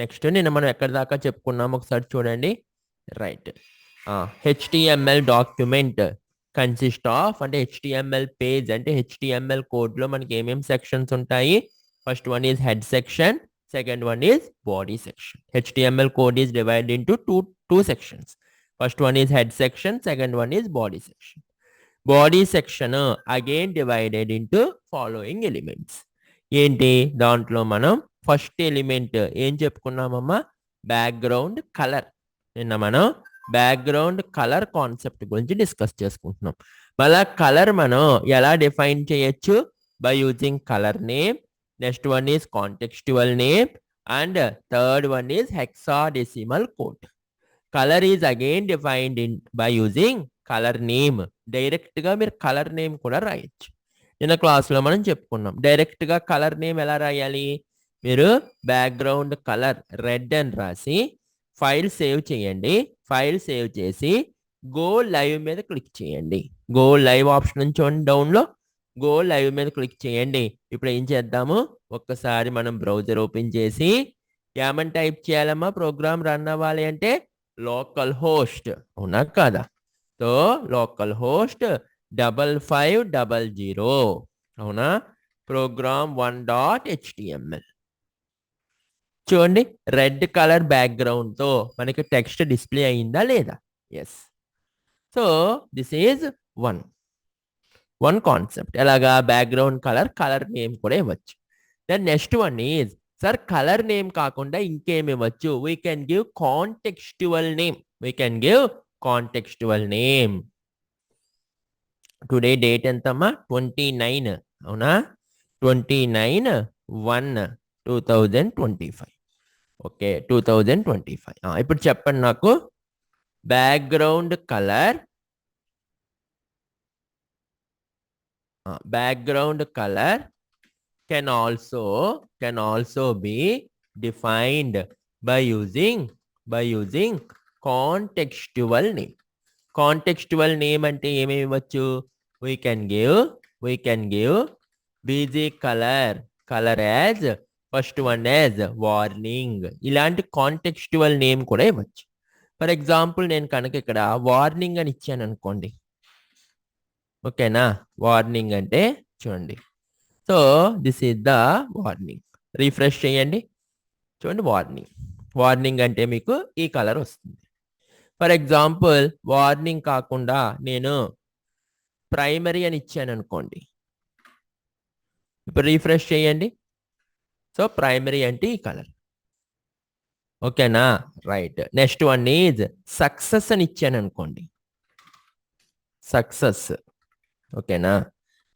Next నిన్న మనం ఎక్కడి దాకా చెప్పుకున్నాం ఒకసారి చూడండి. Right. HTML document consist of అంటే HTML పేజ్ అంటే HTML కోడ్లో మనకి ఏమేమి సెక్షన్స్ ఉంటాయి. First one is head section, second one is body section. HTML code is divided into two sections. First one is head section, second one is body section. Body section again divided into following elements. ఏంటి దాంట్లో మనం first element ఏం చెప్పుకున్నామమ్మా, background colour. నిన్న మనం background colour concept గురించి discuss చేసుకుంటున్నాం. మళ్ళా colour మనం ఎలా డిఫైన్ చేయొచ్చు, by using colour name. Next one is contextual name and third one is hexadecimal code. Color is again defined by using color name. Direct గా మీరు కలర్ నేమ్ కూడా రాయొచ్చు. నిన్న క్లాస్లో మనం చెప్పుకున్నాం డైరెక్ట్ గా కలర్ నేమ్ ఎలా రాయాలి. మీరు బ్యాక్గ్రౌండ్ కలర్ రెడ్ అని రాసి ఫైల్ సేవ్ చేయండి. ఫైల్ సేవ్ చేసి గో లైవ్ మీద క్లిక్ చేయండి. గో లైవ్ ఆప్షన్ చూడండి డౌన్లో. గో లైవ్ మీద క్లిక్ చేయండి. ఇప్పుడు ఏం చేద్దాము, ఒక్కసారి మనం బ్రౌజర్ ఓపెన్ చేసి ఏమని టైప్ చేయాలమ్మా, ప్రోగ్రామ్ రన్ అవ్వాలి అంటే లోకల్ హోస్ట్, అవునా కాదా. సో లోకల్ హోస్ట్ 5500, అవునా, ప్రోగ్రామ్ 1.html. చూడండి రెడ్ కలర్ బ్యాక్గ్రౌండ్ తో మనకి టెక్స్ట్ డిస్ప్లే అయిందా లేదా. Yes. So this is one concept. ఎలాగా బ్యాక్గ్రౌండ్ కలర్ నేమ్ కూడా ఇవ్వచ్చు. Then next one is, sir colour name కాకుండా ఇంకేమి ఇవ్వచ్చు, we can give contextual name. We can give contextual name. Today date ఎంతమ్మా, 29, అవునా, 29/1/2025. ఓకే, 2025. ఇప్పుడు చెప్పండి నాకు, background colour can also be defined by using contextual name. Contextual name అంటే ఏమేమి ఇవ్వచ్చు, we can give bg color as first one as warning. ఇలాంటి contextual name కూడా ఇవ్వచ్చు. ఫర్ ఎగ్జాంపుల్ నేను కనుక ఇక్కడ వార్నింగ్ అని ఇచ్చాను అనుకోండి, ఓకేనా. వార్నింగ్ అంటే చూడండి, so this is the warning. Refresh చేయండి, చూడండి వార్నింగ్ అంటే మీకు ఈ కలర్ వస్తుంది. ఫర్ ఎగ్జాంపుల్ వార్నింగ్ కాకుండా నేను ప్రైమరీ అని ఇచ్చాను అనుకోండి, ఇప్పుడు రీఫ్రెష్ చేయండి. సో ప్రైమరీ అంటే ఈ కలర్, ఓకేనా. Right. Next one is success అని ఇచ్చాను అనుకోండి, సక్సెస్, ఓకేనా.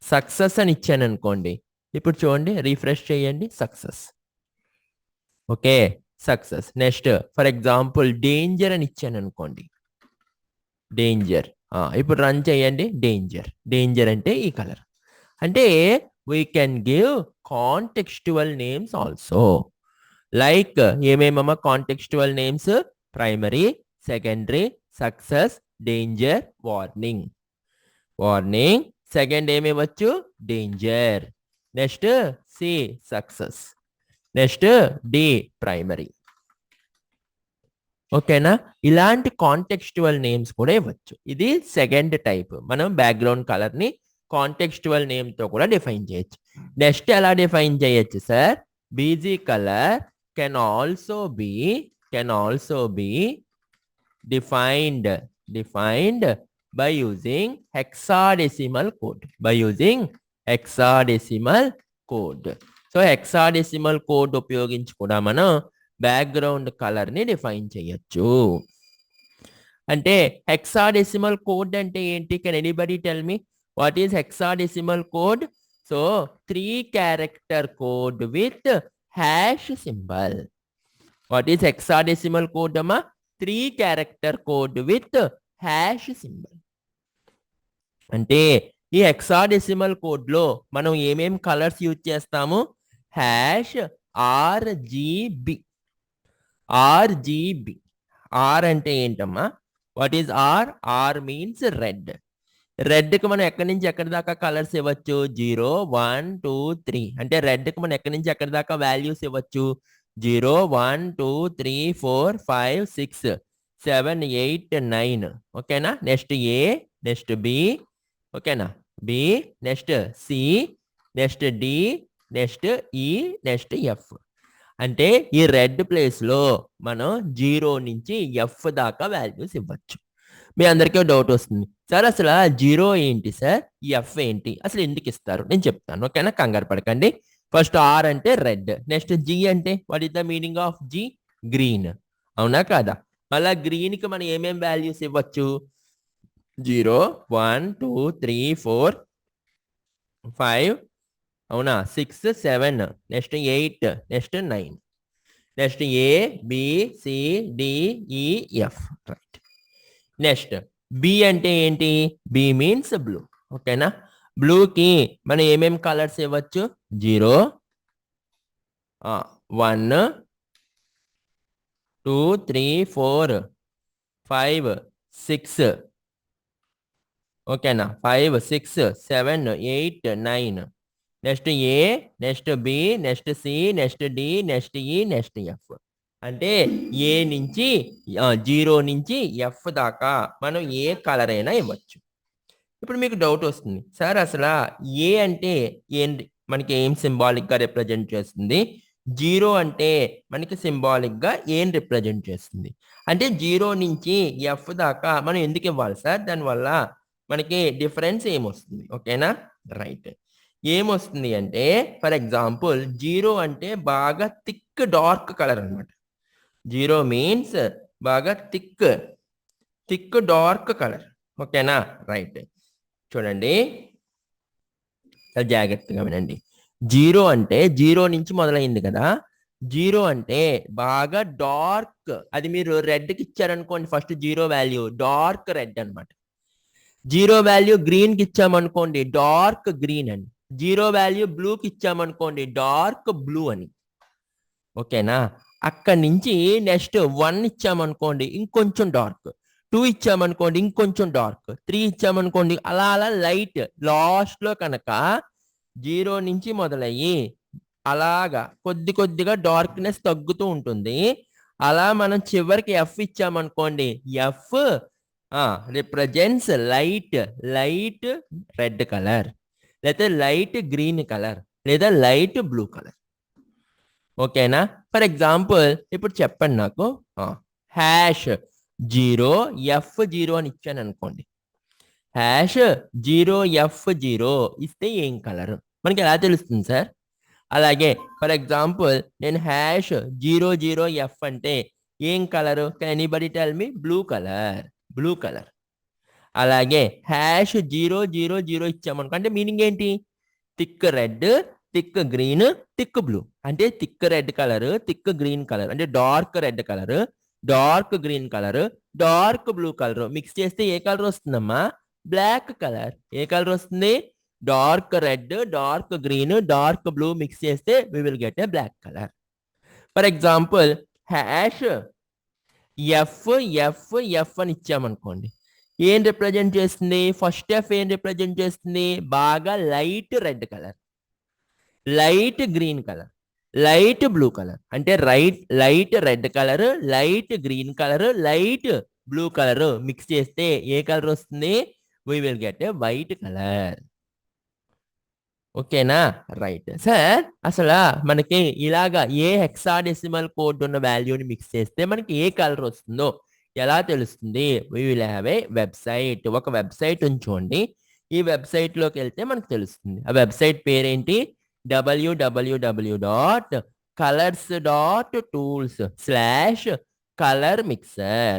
సక్సెస్ అని ఇచ్చాను అనుకోండి, ఇప్పుడు చూడండి రీఫ్రెష్ చేయండి, success, okay, success. Next for example danger అని ఇచ్చాను అనుకోండి, డేంజర్. ఇప్పుడు రన్ చేయండి, డేంజర్ అంటే ఈ కలర్. అంటే we can give contextual names also. Like ఏమేమమ్మా contextual names, primary, secondary, success, danger, warning. Second ఏమివ్వచ్చు, danger. Next C success, next D primary, ఓకేనా. ఇలాంటి కాంటెక్స్చువల్ నేమ్స్ కూడా ఇవ్వచ్చు. ఇది సెకండ్ టైప్. మనం బ్యాక్గ్రౌండ్ కలర్ ని కాంటెక్స్చువల్ నేమ్ తో కూడా డిఫైన్ చేయొచ్చు. నెక్స్ట్ ఎలా డిఫైన్ చేయొచ్చు sir, BG colour can also be defined by using hexadecimal code. సో హెక్సాడెసిమల్ కోడ్ ఉపయోగించి కూడా మనం బ్యాక్గ్రౌండ్ కలర్ ని డిఫైన్ చేయొచ్చు. అంటే హెక్సాడెసిమల్ కోడ్ అంటే ఏంటి, can anybody tell me what is hexadecimal code? So 3 character code with hash symbol. What is hexadecimal code అమ్మా? 3 character code with hash symbol. అంటే ఈ హెక్సాడెసిమల్ కోడ్ లో మనం ఏమేం కలర్స్ యూజ్ చేస్తాము, హ్యాష్ RGB. ఆర్ అంటే ఏంటమ్మా, what is R means red కి మనం ఎక్కడి నుంచి ఎక్కడి దాకా కలర్స్ ఇవ్వచ్చు, 0 1 2 3. అంటే రెడ్ కి మనం ఎక్కడి నుంచి ఎక్కడి దాకా వాల్యూస్ ఇవ్వచ్చు, 0 1 2 3 4 5 6 7 8 9 ఓకేనా. నెక్స్ట్ ఏ, నెక్స్ట్ బి, ఓకేనా, B, next C, next D, next E, next F. అంటే ఈ రెడ్ ప్లేస్లో మనం 0 నుంచి ఎఫ్ దాకా వాల్యూస్ ఇవ్వచ్చు. మీ అందరికీ డౌట్ వస్తుంది, సార్ అసలు 0 ఏంటి సార్, ఎఫ్ ఏంటి, అసలు ఎందుకు ఇస్తారు, నేను చెప్తాను, ఓకేనా, కంగారు పడకండి. ఫస్ట్ ఆర్ అంటే రెడ్, నెక్స్ట్ జి అంటే what is the meaning of G, green, అవునా కాదా. మళ్ళా గ్రీన్కి మనం ఏమేం వాల్యూస్ ఇవ్వచ్చు, 0 1 2 3 4 5, అవునా, 6 7, next 8, next 9, next A B C D E F, right. Next B అంటే ఏంటి, బి మీన్స్ బ్లూ, ఓకేనా. బ్లూకి మనం ఏమేం కలర్స్ ఇవ్వచ్చు, 0 1 2 3 4 5 6, ఓకేనా, 5 6 7 8 9, next A, next B, next C, next D, next E, next F. అంటే ఏ నుంచి 0 నుంచి ఎఫ్ దాకా మనం ఏ కలర్ అయినా ఇవ్వచ్చు. ఇప్పుడు మీకు డౌట్ వస్తుంది, సార్ అసలు ఏ అంటే ఏంటి, మనకి ఏం సింబాలిక్గా రిప్రజెంట్ చేస్తుంది, 0 అంటే మనకి సింబాలిక్గా ఏం రిప్రజెంట్ చేస్తుంది, అంటే 0 నుంచి ఎఫ్ దాకా మనం ఎందుకు ఇవ్వాలి సార్, దానివల్ల మనకి డిఫరెన్స్ ఏమొస్తుంది, ఓకేనా, రైట్. ఏమొస్తుంది అంటే ఫర్ ఎగ్జాంపుల్ 0 అంటే బాగా థిక్ డార్క్ కలర్ అనమాట. 0 మీన్స్ బాగా థిక్ డార్క్ కలర్, ఓకేనా, రైట్. చూడండి జాగ్రత్తగా వినండి. 0 అంటే 0 నుంచి మొదలైంది కదా, 0 అంటే బాగా డార్క్, అది మీరు రెడ్కి ఇచ్చారనుకోండి, ఫస్ట్ 0 వాల్యూ డార్క్ రెడ్ అనమాట. 0 వాల్యూ గ్రీన్కి ఇచ్చామనుకోండి డార్క్ గ్రీన్ అని. 0 వాల్యూ బ్లూకి ఇచ్చామనుకోండి డార్క్ బ్లూ అని, ఓకేనా. అక్కడి నుంచి నెక్స్ట్ 1 ఇచ్చామనుకోండి ఇంకొంచెం డార్క్, 2 ఇచ్చామనుకోండి ఇంకొంచెం డార్క్, 3 ఇచ్చామనుకోండి అలా అలా లైట్. లాస్ట్లో కనుక 0 నుంచి మొదలయ్యి అలాగా కొద్దిగా డార్క్నెస్ తగ్గుతూ ఉంటుంది. అలా మనం చివరికి ఎఫ్ ఇచ్చామనుకోండి, F represents light red colour, లేదా లైట్ గ్రీన్ కలర్, లేదా లైట్ బ్లూ కలర్, ఓకేనా. ఫర్ ఎగ్జాంపుల్ ఇప్పుడు చెప్పండి నాకు, హ్యాష్ 0 F0 అని ఇచ్చాను అనుకోండి, హ్యాష్ 0 F0 ఇస్తే ఏం కలర్ మనకి ఎలా తెలుస్తుంది సార్. అలాగే ఫర్ ఎగ్జాంపుల్ నేను హ్యాష్ 00F అంటే ఏం colour, can anybody tell me, blue colour. అలాగే హ్యాష్ 000 ఇచ్చామనుకో అంటే మీనింగ్ ఏంటి, thick red, thick green, thick blue. అంటే thick red colour, thick green colour, అంటే dark red colour, dark green colour, dark blue colour mix చేస్తే ఏ colour వస్తుందమ్మా, black colour. ఏ కలర్ వస్తుంది, dark red, dark green, dark blue mix చేస్తే we will get a black colour. For example hash F అని ఇచ్చామనుకోండి, ఏం represent చేస్తుంది, first F ఏం రిప్రజెంట్ చేస్తుంది, బాగా light red colour, light green colour, light blue colour. అంటే light red colour, light green colour, light blue colour mix చేస్తే ఏ colour వస్తుంది, we will get a white colour, ఓకేనా, రైట్. సార్ అసలు మనకి ఇలాగా ఏ హెక్సాడెసిమల్ కోడ్ ఉన్న వాల్యూని మిక్స్ చేస్తే మనకి ఏ కలర్ వస్తుందో ఎలా తెలుస్తుంది, we will have a website. ఒక వెబ్సైట్ ఉంచుకోండి, ఈ వెబ్సైట్లోకి వెళ్తే మనకు తెలుస్తుంది. ఆ వెబ్సైట్ పేరేంటి, www.colors.tools/color mixer.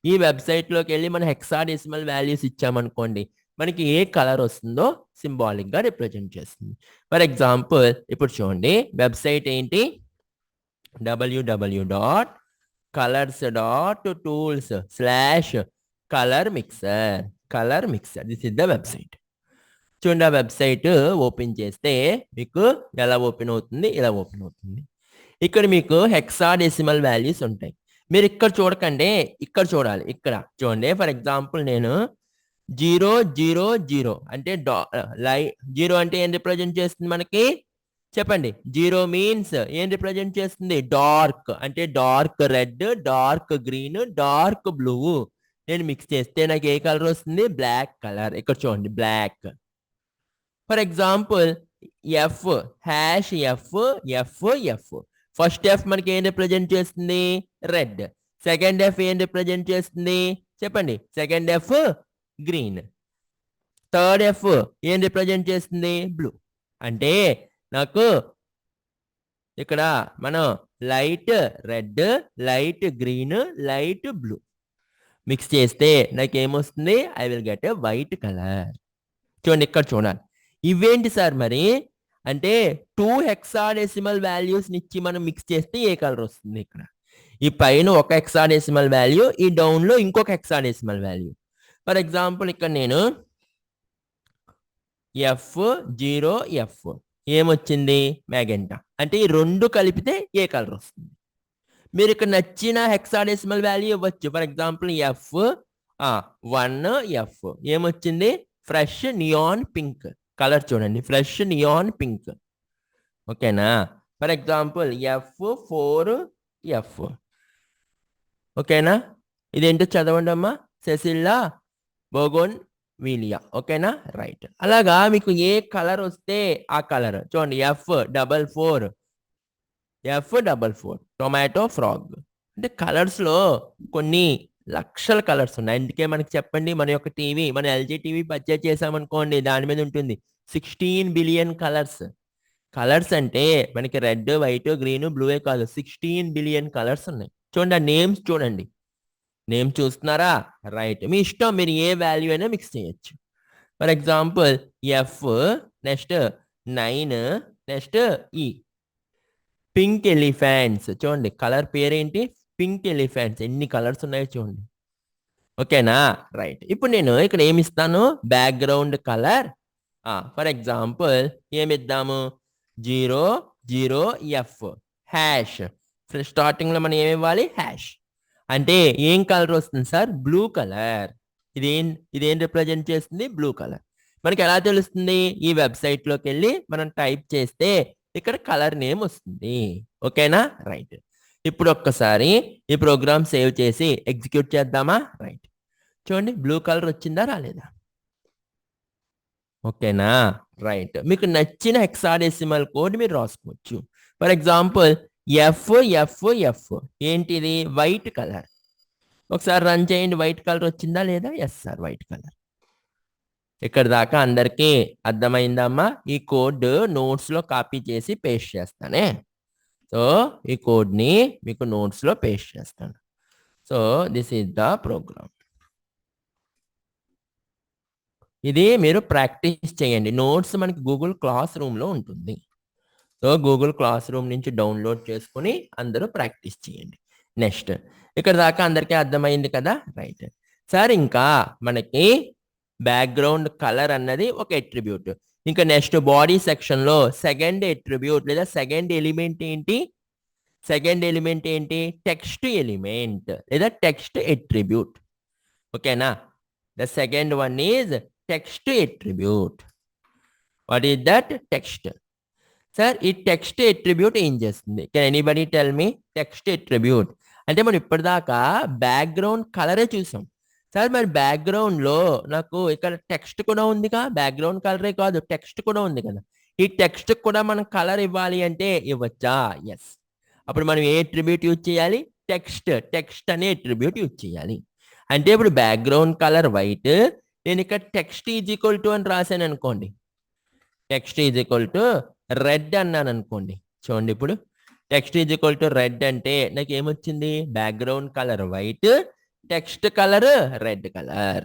ఈ వెబ్సైట్లోకి వెళ్ళి మన హెక్సాడెసిమల్ వాల్యూస్ ఇచ్చామనుకోండి, మనకి ఏ కలర్ వస్తుందో సింబాలిక్గా రిప్రజెంట్ చేస్తుంది. ఫర్ ఎగ్జాంపుల్ ఇప్పుడు చూడండి, వెబ్సైట్ ఏంటి, www.colors.tools/color mixer. This is the website. చూడండి, ఆ వెబ్సైట్ ఓపెన్ చేస్తే మీకు ఎలా ఓపెన్ అవుతుంది, ఇలా ఓపెన్ అవుతుంది. ఇక్కడ మీకు హెక్సాడెసిమల్ వాల్యూస్ ఉంటాయి. మీరు ఇక్కడ చూడకండి, ఇక్కడ చూడాలి. ఇక్కడ చూడండి, ఫర్ ఎగ్జాంపుల్ నేను 000 అంటే 0 అంటే ఏం రిప్రజెంట్ చేస్తుంది మనకి, చెప్పండి. 0 మీన్స్ ఏం రిప్రజెంట్ చేస్తుంది? డార్క్. అంటే dark red, dark green, dark blue. నేను మిక్స్ చేస్తే నాకు ఏ కలర్ వస్తుంది? Black colour. ఇక్కడ చూడండి black. For example F hash F F F. First F మనకి ఏం రిప్రజెంట్ చేస్తుంది? రెడ్. సెకండ్ ఎఫ్ ఏం రిప్రజెంట్ చేస్తుంది? చెప్పండి. Second F green. Third F ఏం రిప్రజెంట్ చేస్తుంది? బ్లూ. అంటే నాకు ఇక్కడ మనం light red, light green, light blue mix చేస్తే నాకు ఏమొస్తుంది? I will get a white colour. చూడండి ఇక్కడ చూడాలి. ఇవేంటి సార్ మరి అంటే 2 హెక్సాడెసిమల్ వాల్యూస్ ఇచ్చి మనం మిక్స్ చేస్తే ఏ కలర్ వస్తుంది? ఇక్కడ ఈ పైన ఒక హెక్సాడెసిమల్ వాల్యూ, ఈ డౌన్ లో ఇంకొక హెక్సాడెసిమల్ వాల్యూ. ఫర్ ఎగ్జాంపుల్ ఇక్కడ నేను F0F ఏమొచ్చింది? మ్యాగెంటా. అంటే ఈ రెండు కలిపితే ఏ కలర్ వస్తుంది? మీరు ఇక్కడ నచ్చిన హెక్సాడెసిమల్ వాల్యూ ఇవ్వచ్చు. ఫర్ ఎగ్జాంపుల్ F1F ఏమొచ్చింది? Fresh neon pink colour. చూడండి ఫ్రెష్ నియాన్ పింక్. ఓకేనా? For example F4F. ఓకేనా? ఇదేంటో చదవండి అమ్మా. సెసిల్లా బోగోన్ వీలియా. ఓకేనా? రైట్. అలాగా మీకు ఏ కలర్ వస్తే ఆ కలర్ చూడండి. F44 tomato frog. అంటే కలర్స్ లో కొన్ని లక్షల కలర్స్ ఉన్నాయి. అందుకే మనకి చెప్పండి, మన యొక్క టీవీ, మన ఎల్జీ టీవీ పర్చేజ్ చేసామనుకోండి, దాని మీద ఉంటుంది 16 బిలియన్ కలర్స్. కలర్స్ అంటే మనకి రెడ్, వైట్, గ్రీన్, బ్లూవే కాదు, 16 బిలియన్ కలర్స్ ఉన్నాయి. చూడండి ఆ నేమ్స్ చూడండి. నేమ్ చూస్తున్నారా? రైట్. మీ ఇష్టం, మీరు ఏ వాల్యూ అయినా మిక్స్ చేయొచ్చు. For example F next 9 next E pink elephants. చూడండి కలర్ పేరేంటి? Pink elephants. ఎన్ని కలర్స్ ఉన్నాయో చూడండి. ఓకేనా? రైట్. ఇప్పుడు నేను ఇక్కడ ఏమి ఇస్తాను? Background colour. ఫర్ ఎగ్జాంపుల్ ఏమిద్దాము? 0 హ్యాష్. స్టార్టింగ్ లో మనం ఏమి ఇవ్వాలి? హ్యాష్. అంటే ఏం కలర్ వస్తుంది సార్? Blue colour. ఇదేం రిప్రజెంట్ చేస్తుంది? Blue colour. మనకి ఎలా తెలుస్తుంది? ఈ వెబ్సైట్ లోకి వెళ్ళి మనం టైప్ చేస్తే ఇక్కడ కలర్ నేమ్ వస్తుంది. ఓకేనా? రైట్. ఇప్పుడు ఒక్కసారి ఈ ప్రోగ్రామ్ సేవ్ చేసి ఎగ్జిక్యూట్ చేద్దామా? రైట్. చూడండి బ్లూ కలర్ వచ్చిందా రాలేదా? ఓకేనా? రైట్. మీకు నచ్చిన హెక్సాడెసిమల్ కోడ్ మీరు రాసుకోవచ్చు. ఫర్ ఎగ్జాంపుల్ ఎఫ్ ఏంటిది? White colour. ఒకసారి రన్ చేయండి. వైట్ కలర్ వచ్చిందా లేదా? Yes sir, white colour. ఇక్కడ దాకా అందరికీ అర్థమైందమ్మా? ఈ కోడ్ నోట్స్ లో కాపీ చేసి పేస్ట్ చేస్తానే. సో ఈ కోడ్ ని మీకు నోట్స్ లో పేస్ట్ చేస్తాను. So this is the program. ఇది మీరు ప్రాక్టీస్ చేయండి. నోట్స్ మనకి గూగుల్ క్లాస్ రూమ్ లో ఉంటుంది. సో గూగుల్ క్లాస్ రూమ్ నుంచి డౌన్లోడ్ చేసుకుని అందరూ ప్రాక్టీస్ చేయండి. నెక్స్ట్ ఇక్కడ దాకా అందరికీ అర్థమైంది కదా? రైట్. సార్ ఇంకా మనకి బ్యాక్గ్రౌండ్ కలర్ అన్నది ఒక ఎట్రిబ్యూట్. ఇంకా నెక్స్ట్ బాడీ సెక్షన్ లో సెకండ్ ఎట్రిబ్యూట్ లేదా సెకండ్ ఎలిమెంట్ ఏంటి? సెకండ్ ఎలిమెంట్ ఏంటి? టెక్స్ట్ ఎలిమెంట్ లేదా టెక్స్ట్ ఎట్రిబ్యూట్. ఓకేనా? The second one is text attribute. What is that? Text. Sir ఈ టెక్స్ట్ ఎట్రిబ్యూట్ ఏం చేస్తుంది? Can anybody tell me? Text attribute అంటే మనం ఇప్పటిదాకా బ్యాక్గ్రౌండ్ కలరే చూసాం. సార్ మరి బ్యాక్గ్రౌండ్ లో నాకు ఇక్కడ టెక్స్ట్ కూడా ఉందిగా? బ్యాక్గ్రౌండ్ కలరే కాదు, టెక్స్ట్ కూడా ఉంది కదా. ఈ టెక్స్ట్ కూడా మనం కలర్ ఇవ్వాలి అంటే ఇవ్వచ్చా? ఎస్. అప్పుడు మనం ఏ ఎట్రిబ్యూట్ యూజ్ చేయాలి? టెక్స్ట్ అనే ఎట్రిబ్యూట్ యూజ్ చేయాలి. అంటే ఇప్పుడు బ్యాక్గ్రౌండ్ కలర్ వైట్, నేను ఇక్కడ టెక్స్ట్ ఈజ్ ఈక్వల్ టు అని రాశాను అనుకోండి, text is equal to red అన్నాను అనుకోండి. చూడండి ఇప్పుడు text is equal to red అంటే నాకు ఏమొచ్చింది? Background colour white, text colour red colour.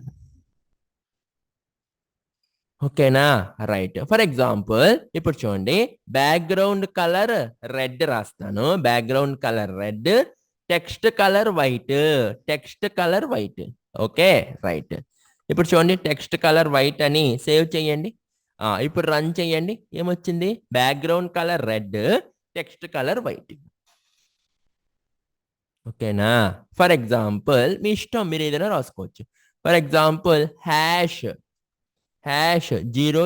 ఓకేనా? రైట్. ఫర్ ఎగ్జాంపుల్ ఇప్పుడు చూడండి బ్యాక్గ్రౌండ్ కలర్ రెడ్ రాస్తాను. Background colour red, text colour white, text colour white. Okay right. ఇప్పుడు చూడండి టెక్స్ట్ కలర్ వైట్ అని సేవ్ చేయండి. ఇప్పుడు రన్ చేయండి. ఏమొచ్చింది? Background colour red, text colour white. ఓకేనా? ఫర్ ఎగ్జాంపుల్ మీ ఇష్టం, మీరు ఏదైనా రాసుకోవచ్చు. ఫర్ ఎగ్జాంపుల్ హ్యాష్ 000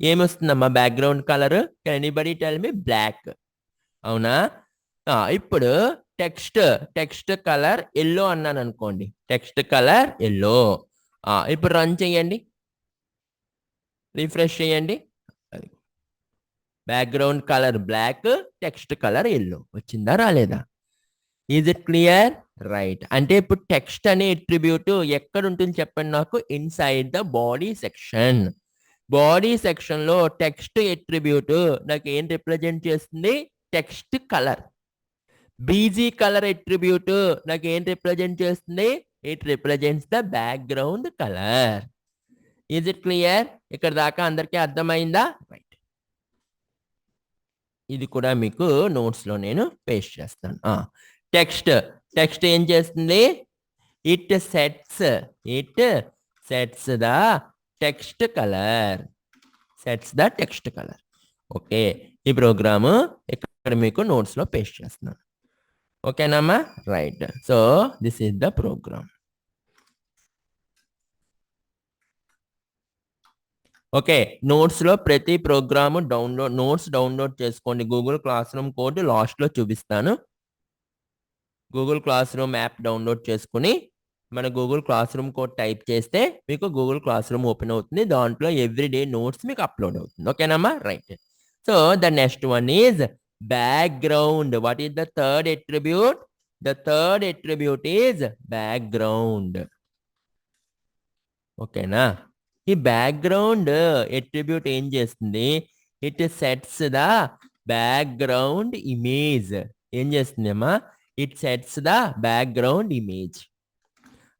ఏమొస్తుందమ్మా background colour? Can anybody tell me? Black. అవునా? ఇప్పుడు టెక్స్ట్ కలర్ ఎల్లో అన్నాను అనుకోండి. Text colour yellow. ఇప్పుడు రన్ చేయండి. రిఫ్రెష్ చేయండి. Background colour black, text colour yellow. వచ్చిందా రాలేదా? Is it clear? రైట్. అంటే ఇప్పుడు టెక్స్ట్ అనే అట్రిబ్యూట్ ఎక్కడ ఉంటుంది చెప్పండి నాకు? Inside the body section. Body section లో టెక్స్ట్ అట్రిబ్యూట్ నాకు ఏం రిప్రజెంట్ చేస్తుంది? Text colour. BG colour attribute నాకు ఏం రిప్రజెంట్ చేస్తుంది? It represents the background colour. Is it clear? ఇక్కడ దాకా అందరికీ అర్థమైందా? రైట్. ఇది కూడా మీకు నోట్స్ లో నేను పేస్ట్ చేస్తాను. టెక్స్ట్ ఏం చేస్తుంది? It sets the text colour. Okay. ఈ ప్రోగ్రాము ఇక్కడ మీకు నోట్స్ లో పేస్ట్ చేస్తున్నాను. ఓకేనమ్మా? Right. So this is the program. Okay. Notes లో ప్రతి ప్రోగ్రామ్ నోట్స్ డౌన్లోడ్ చేసుకోండి. Google classroom code last లో చూపిస్తాను. Google classroom app download చేసుకుని మన Google classroom code type చేస్తే మీకు గూగుల్ క్లాస్ రూమ్ ఓపెన్ అవుతుంది. దాంట్లో ఎవ్రీడే నోట్స్ మీకు అప్లోడ్ అవుతుంది. ఓకేనమ్మా? Right. So the next one is background. What is the third attribute? The third attribute is background. ఓకేనా? ఈ బ్యాక్గ్రౌండ్ అట్రిబ్యూట్ ఏం చేస్తుంది? It sets the background image. ఏం చేస్తుంది అమ్మా? It sets the background image.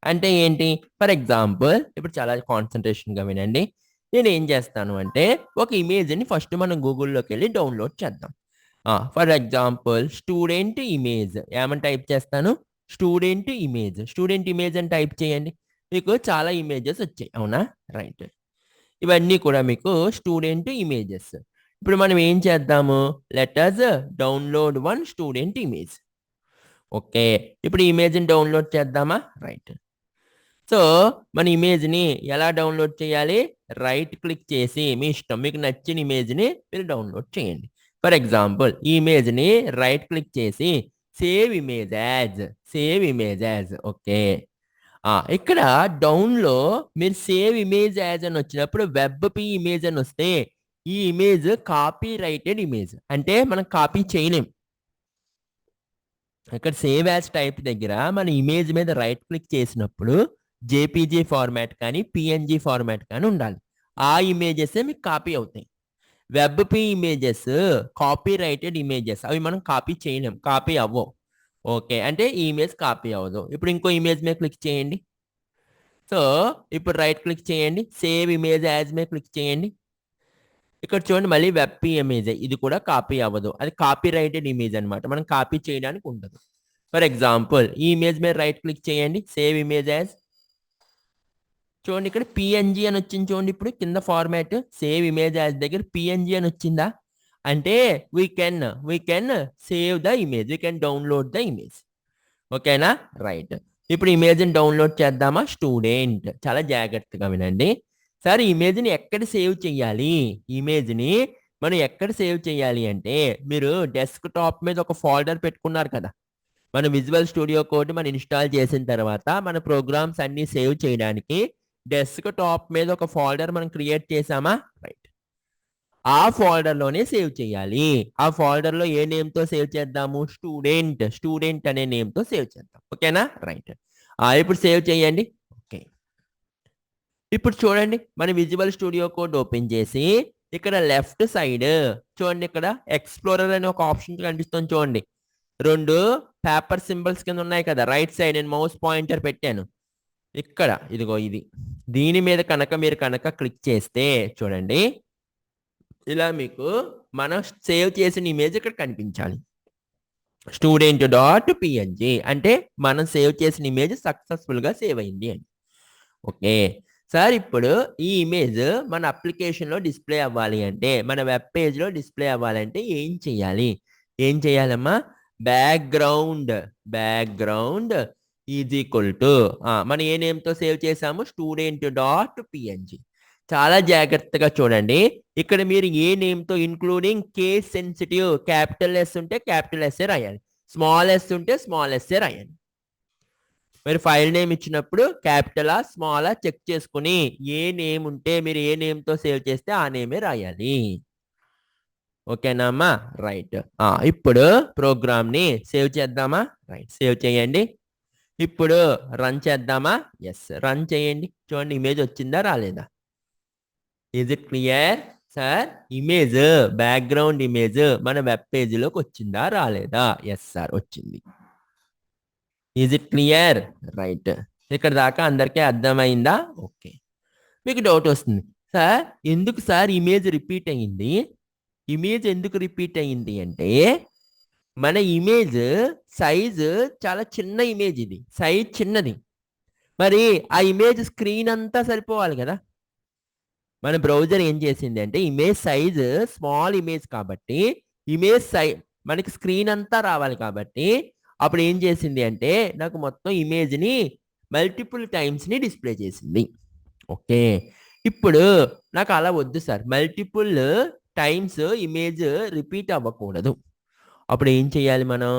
అంటే ఏంటి? ఫర్ ఎగ్జాంపుల్ ఇప్పుడు చాలా కాన్సన్ట్రేషన్గా వినండి. నేను ఏం చేస్తాను అంటే ఒక ఇమేజ్ని ఫస్ట్ మనం గూగుల్లోకి వెళ్ళి డౌన్లోడ్ చేద్దాం. For example student image. ఏమని టైప్ చేస్తాను? స్టూడెంట్ ఇమేజ్ అని టైప్ చేయండి. మీకు చాలా ఇమేజెస్ వచ్చాయి. అవునా? రైట్. ఇవన్నీ కూడా మీకు స్టూడెంట్ ఇమేజెస్. ఇప్పుడు మనం ఏం చేద్దాము? Let us download one student image. Okay. ఇప్పుడు ఇమేజ్ని డౌన్లోడ్ చేద్దామా? రైట్. సో మన ఇమేజ్ని ఎలా డౌన్లోడ్ చేయాలి? రైట్ క్లిక్ చేసి మీ ఇష్టం, మీకు నచ్చిన ఇమేజ్ని మీరు డౌన్లోడ్ చేయండి. ఫర్ ఎగ్జాంపుల్ ఈ ఇమేజ్ని రైట్ క్లిక్ చేసి సేవ్ ఇమేజ్ యాజ్. ఓకే. ఇక్కడ డౌన్లో మీరు సేవ్ ఇమేజ్ యాజ్ అని వచ్చినప్పుడు WebP ఇమేజ్ అని వస్తే ఈ ఇమేజ్ కాపీ రైటెడ్ ఇమేజ్. అంటే మనం కాపీ చేయలేం. ఇక్కడ సేవ్ యాజ్ టైప్ దగ్గర మన ఇమేజ్ మీద రైట్ క్లిక్ చేసినప్పుడు జేపీజీ ఫార్మాట్ కానీ పిఎన్జీ ఫార్మాట్ కానీ ఉండాలి. ఆ ఇమేజెస్ మీకు కాపీ అవుతాయి. WebP images copy rated images, అవి మనం కాపీ చేయలేం, కాపీ అవ్వవు. ఓకే. అంటే ఈ ఇమేజ్ కాపీ అవ్వదు. ఇప్పుడు ఇంకో ఇమేజ్ మీద క్లిక్ చేయండి. సో ఇప్పుడు రైట్ క్లిక్ చేయండి, సేవ్ ఇమేజ్ యాజ్ మీద క్లిక్ చేయండి. ఇక్కడ చూడండి మళ్ళీ WebP ఇమేజ్, ఇది కూడా కాపీ అవ్వదు. అది కాపీ రైటెడ్ ఇమేజ్ అనమాట, మనం కాపీ చేయడానికి ఉండదు. ఫర్ ఎగ్జాంపుల్ ఈ ఇమేజ్ మీద రైట్ క్లిక్ చేయండి, సేవ్ ఇమేజ్ యాజ్. చూడండి ఇక్కడ పిఎన్జీ అని వచ్చింది. చూడండి ఇప్పుడు కింద ఫార్మాట్ సేవ్ ఇమేజ్ యాజ్ దగ్గర పిఎన్జీ అని వచ్చిందా? అంటే we can save the image, we can download the image. ఓకేనా? రైట్. ఇప్పుడు ఇమేజ్ని డౌన్లోడ్ చేద్దామా? స్టూడెంట్. చాలా జాగ్రత్తగా వినండి సార్. ఇమేజ్ని ఎక్కడ సేవ్ చేయాలి? ఇమేజ్ని మనం ఎక్కడ సేవ్ చేయాలి అంటే మీరు డెస్క్టాప్ మీద ఒక ఫోల్డర్ పెట్టుకున్నారు కదా. మన విజువల్ స్టూడియో కోడ్ మనం ఇన్స్టాల్ చేసిన తర్వాత మన ప్రోగ్రామ్స్ అన్ని సేవ్ చేయడానికి డెస్క్టాప్ మీద ఒక ఫోల్డర్ మనం క్రియేట్ చేసామా? రైట్. ఆ ఫోల్డర్లోనే సేవ్ చేయాలి. ఆ ఫోల్డర్లో ఏ నేమ్తో సేవ్ చేద్దాము? స్టూడెంట్ అనే నేమ్తో సేవ్ చేద్దాం. ఓకేనా? రైట్. ఇప్పుడు సేవ్ చేయండి. ఓకే. ఇప్పుడు చూడండి మన విజువల్ స్టూడియో కోడ్ ఓపెన్ చేసి ఇక్కడ లెఫ్ట్ సైడ్ చూడండి, ఇక్కడ ఎక్స్ప్లోరర్ అనే ఒక ఆప్షన్ కనిపిస్తుంది. చూడండి 2 పేపర్ సింబల్స్ కింద ఉన్నాయి కదా. రైట్ సైడ్ నేను మౌస్ పాయింటర్ పెట్టాను ఇక్కడ, ఇదిగో ఇది. దీని మీద మీరు క్లిక్ చేస్తే చూడండి ఇలా మీకు మనం సేవ్ చేసిన ఇమేజ్ ఇక్కడ కనిపించాలి. student.png అంటే మనం సేవ్ చేసిన ఇమేజ్ సక్సెస్ఫుల్గా సేవ్ అయింది అని. Okay sir. ఇప్పుడు ఈ ఇమేజ్ మన అప్లికేషన్లో డిస్ప్లే అవ్వాలి అంటే, మన వెబ్ పేజ్లో డిస్ప్లే అవ్వాలంటే ఏం చేయాలమ్మా? బ్యాక్గ్రౌండ్ ఈజ్ ఈక్వల్ టు మనం ఏ నేమ్తో సేవ్ చేసాము? student.png. చాలా జాగ్రత్తగా చూడండి. ఇక్కడ మీరు ఏ నేమ్తో including case sensitive capital S ఉంటే క్యాపిటల్ ఎస్ఏ రాయాలి, స్మాల్ ఎస్ ఉంటే స్మాల్ ఎస్ఏ రాయాలి. మీరు ఫైల్ నేమ్ ఇచ్చినప్పుడు క్యాపిటలా స్మాలా చెక్ చేసుకుని ఏ నేమ్ ఉంటే మీరు ఏ నేమ్తో సేవ్ చేస్తే ఆ నేమే రాయాలి. ఓకేనా అమ్మా? రైట్. ఇప్పుడు ప్రోగ్రామ్ని సేవ్ చేద్దామా? రైట్, సేవ్ చేయండి. ఇప్పుడు రన్ చేద్దామా? ఎస్, రన్ చేయండి. చూడండి ఇమేజ్ వచ్చిందా రాలేదా? Is it clear sir? Image, background image మన వెబ్ పేజీలోకి వచ్చిందా రాలేదా? ఎస్ సార్, వచ్చింది. Is it clear? రైట్. ఇక్కడ దాకా అందరికీ అర్థమైందా? ఓకే. మీకు డౌట్ వస్తుంది, సార్ ఎందుకు సార్ ఇమేజ్ రిపీట్ అయ్యింది? ఇమేజ్ ఎందుకు రిపీట్ అయ్యింది అంటే మన ఇమేజ్ సైజు చాలా చిన్న ఇమేజ్, ఇది సైజ్ చిన్నది. మరి ఆ ఇమేజ్ స్క్రీన్ అంతా సరిపోవాలి కదా. మన బ్రౌజర్ ఏం చేసింది అంటే ఇమేజ్ సైజ్ స్మాల్ ఇమేజ్ కాబట్టి ఇమేజ్ మనకి స్క్రీన్ అంతా రావాలి కాబట్టి అప్పుడు ఏం చేసింది అంటే నాకు మొత్తం ఇమేజ్ని మల్టిపుల్ టైమ్స్ని డిస్ప్లే చేసింది. ఓకే, ఇప్పుడు నాకు అలా వద్దు sir, multiple times image repeat అవ్వకూడదు. అప్పుడు ఏం చేయాలి మనం?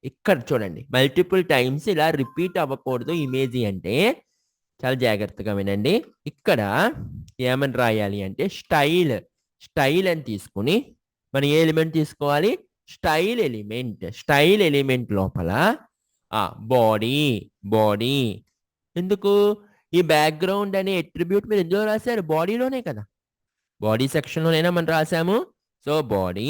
ఇక్కడ చూడండి, మల్టిపుల్ టైమ్స్ ఇలా రిపీట్ అవ్వకూడదు ఇమేజ్ అంటే చాలా జాగ్రత్తగా వినండి. ఇక్కడ ఏమని రాయాలి అంటే స్టైల్, స్టైల్ అని తీసుకుని మనం ఏ ఎలిమెంట్ తీసుకోవాలి? Style element. స్టైల్ ఎలిమెంట్ లోపల బాడీ, బాడీ ఎందుకు ఈ బ్యాక్గ్రౌండ్ అనే అట్రిబ్యూట్ మీరు ఎందులో రాశారు? బాడీలోనే కదా, బాడీ సెక్షన్లోనైనా మనం రాసాము. సో బాడీ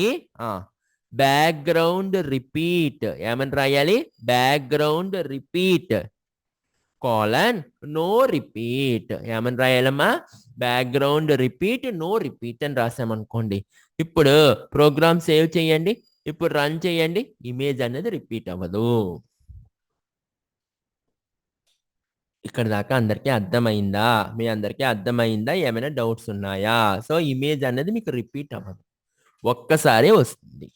బ్యాక్గ్రౌండ్ రిపీట్ ఏమని రాయాలి? Background repeat colon no repeat ఏమని రాయాలమ్మా? బ్యాక్గ్రౌండ్ రిపీట్ నో రిపీట్ అని రాసామనుకోండి. ఇప్పుడు ప్రోగ్రామ్ సేవ్ చేయండి, ఇప్పుడు రన్ చేయండి, ఇమేజ్ అనేది రిపీట్ అవ్వదు. ఇక్కడ దాకా అందరికీ అర్థమైందా? మీ అందరికీ అర్థమైందా? ఏమైనా డౌట్స్ ఉన్నాయా? సో ఇమేజ్ అనేది మీకు రిపీట్ అవ్వదు, ఒక్కసారి వస్తుంది.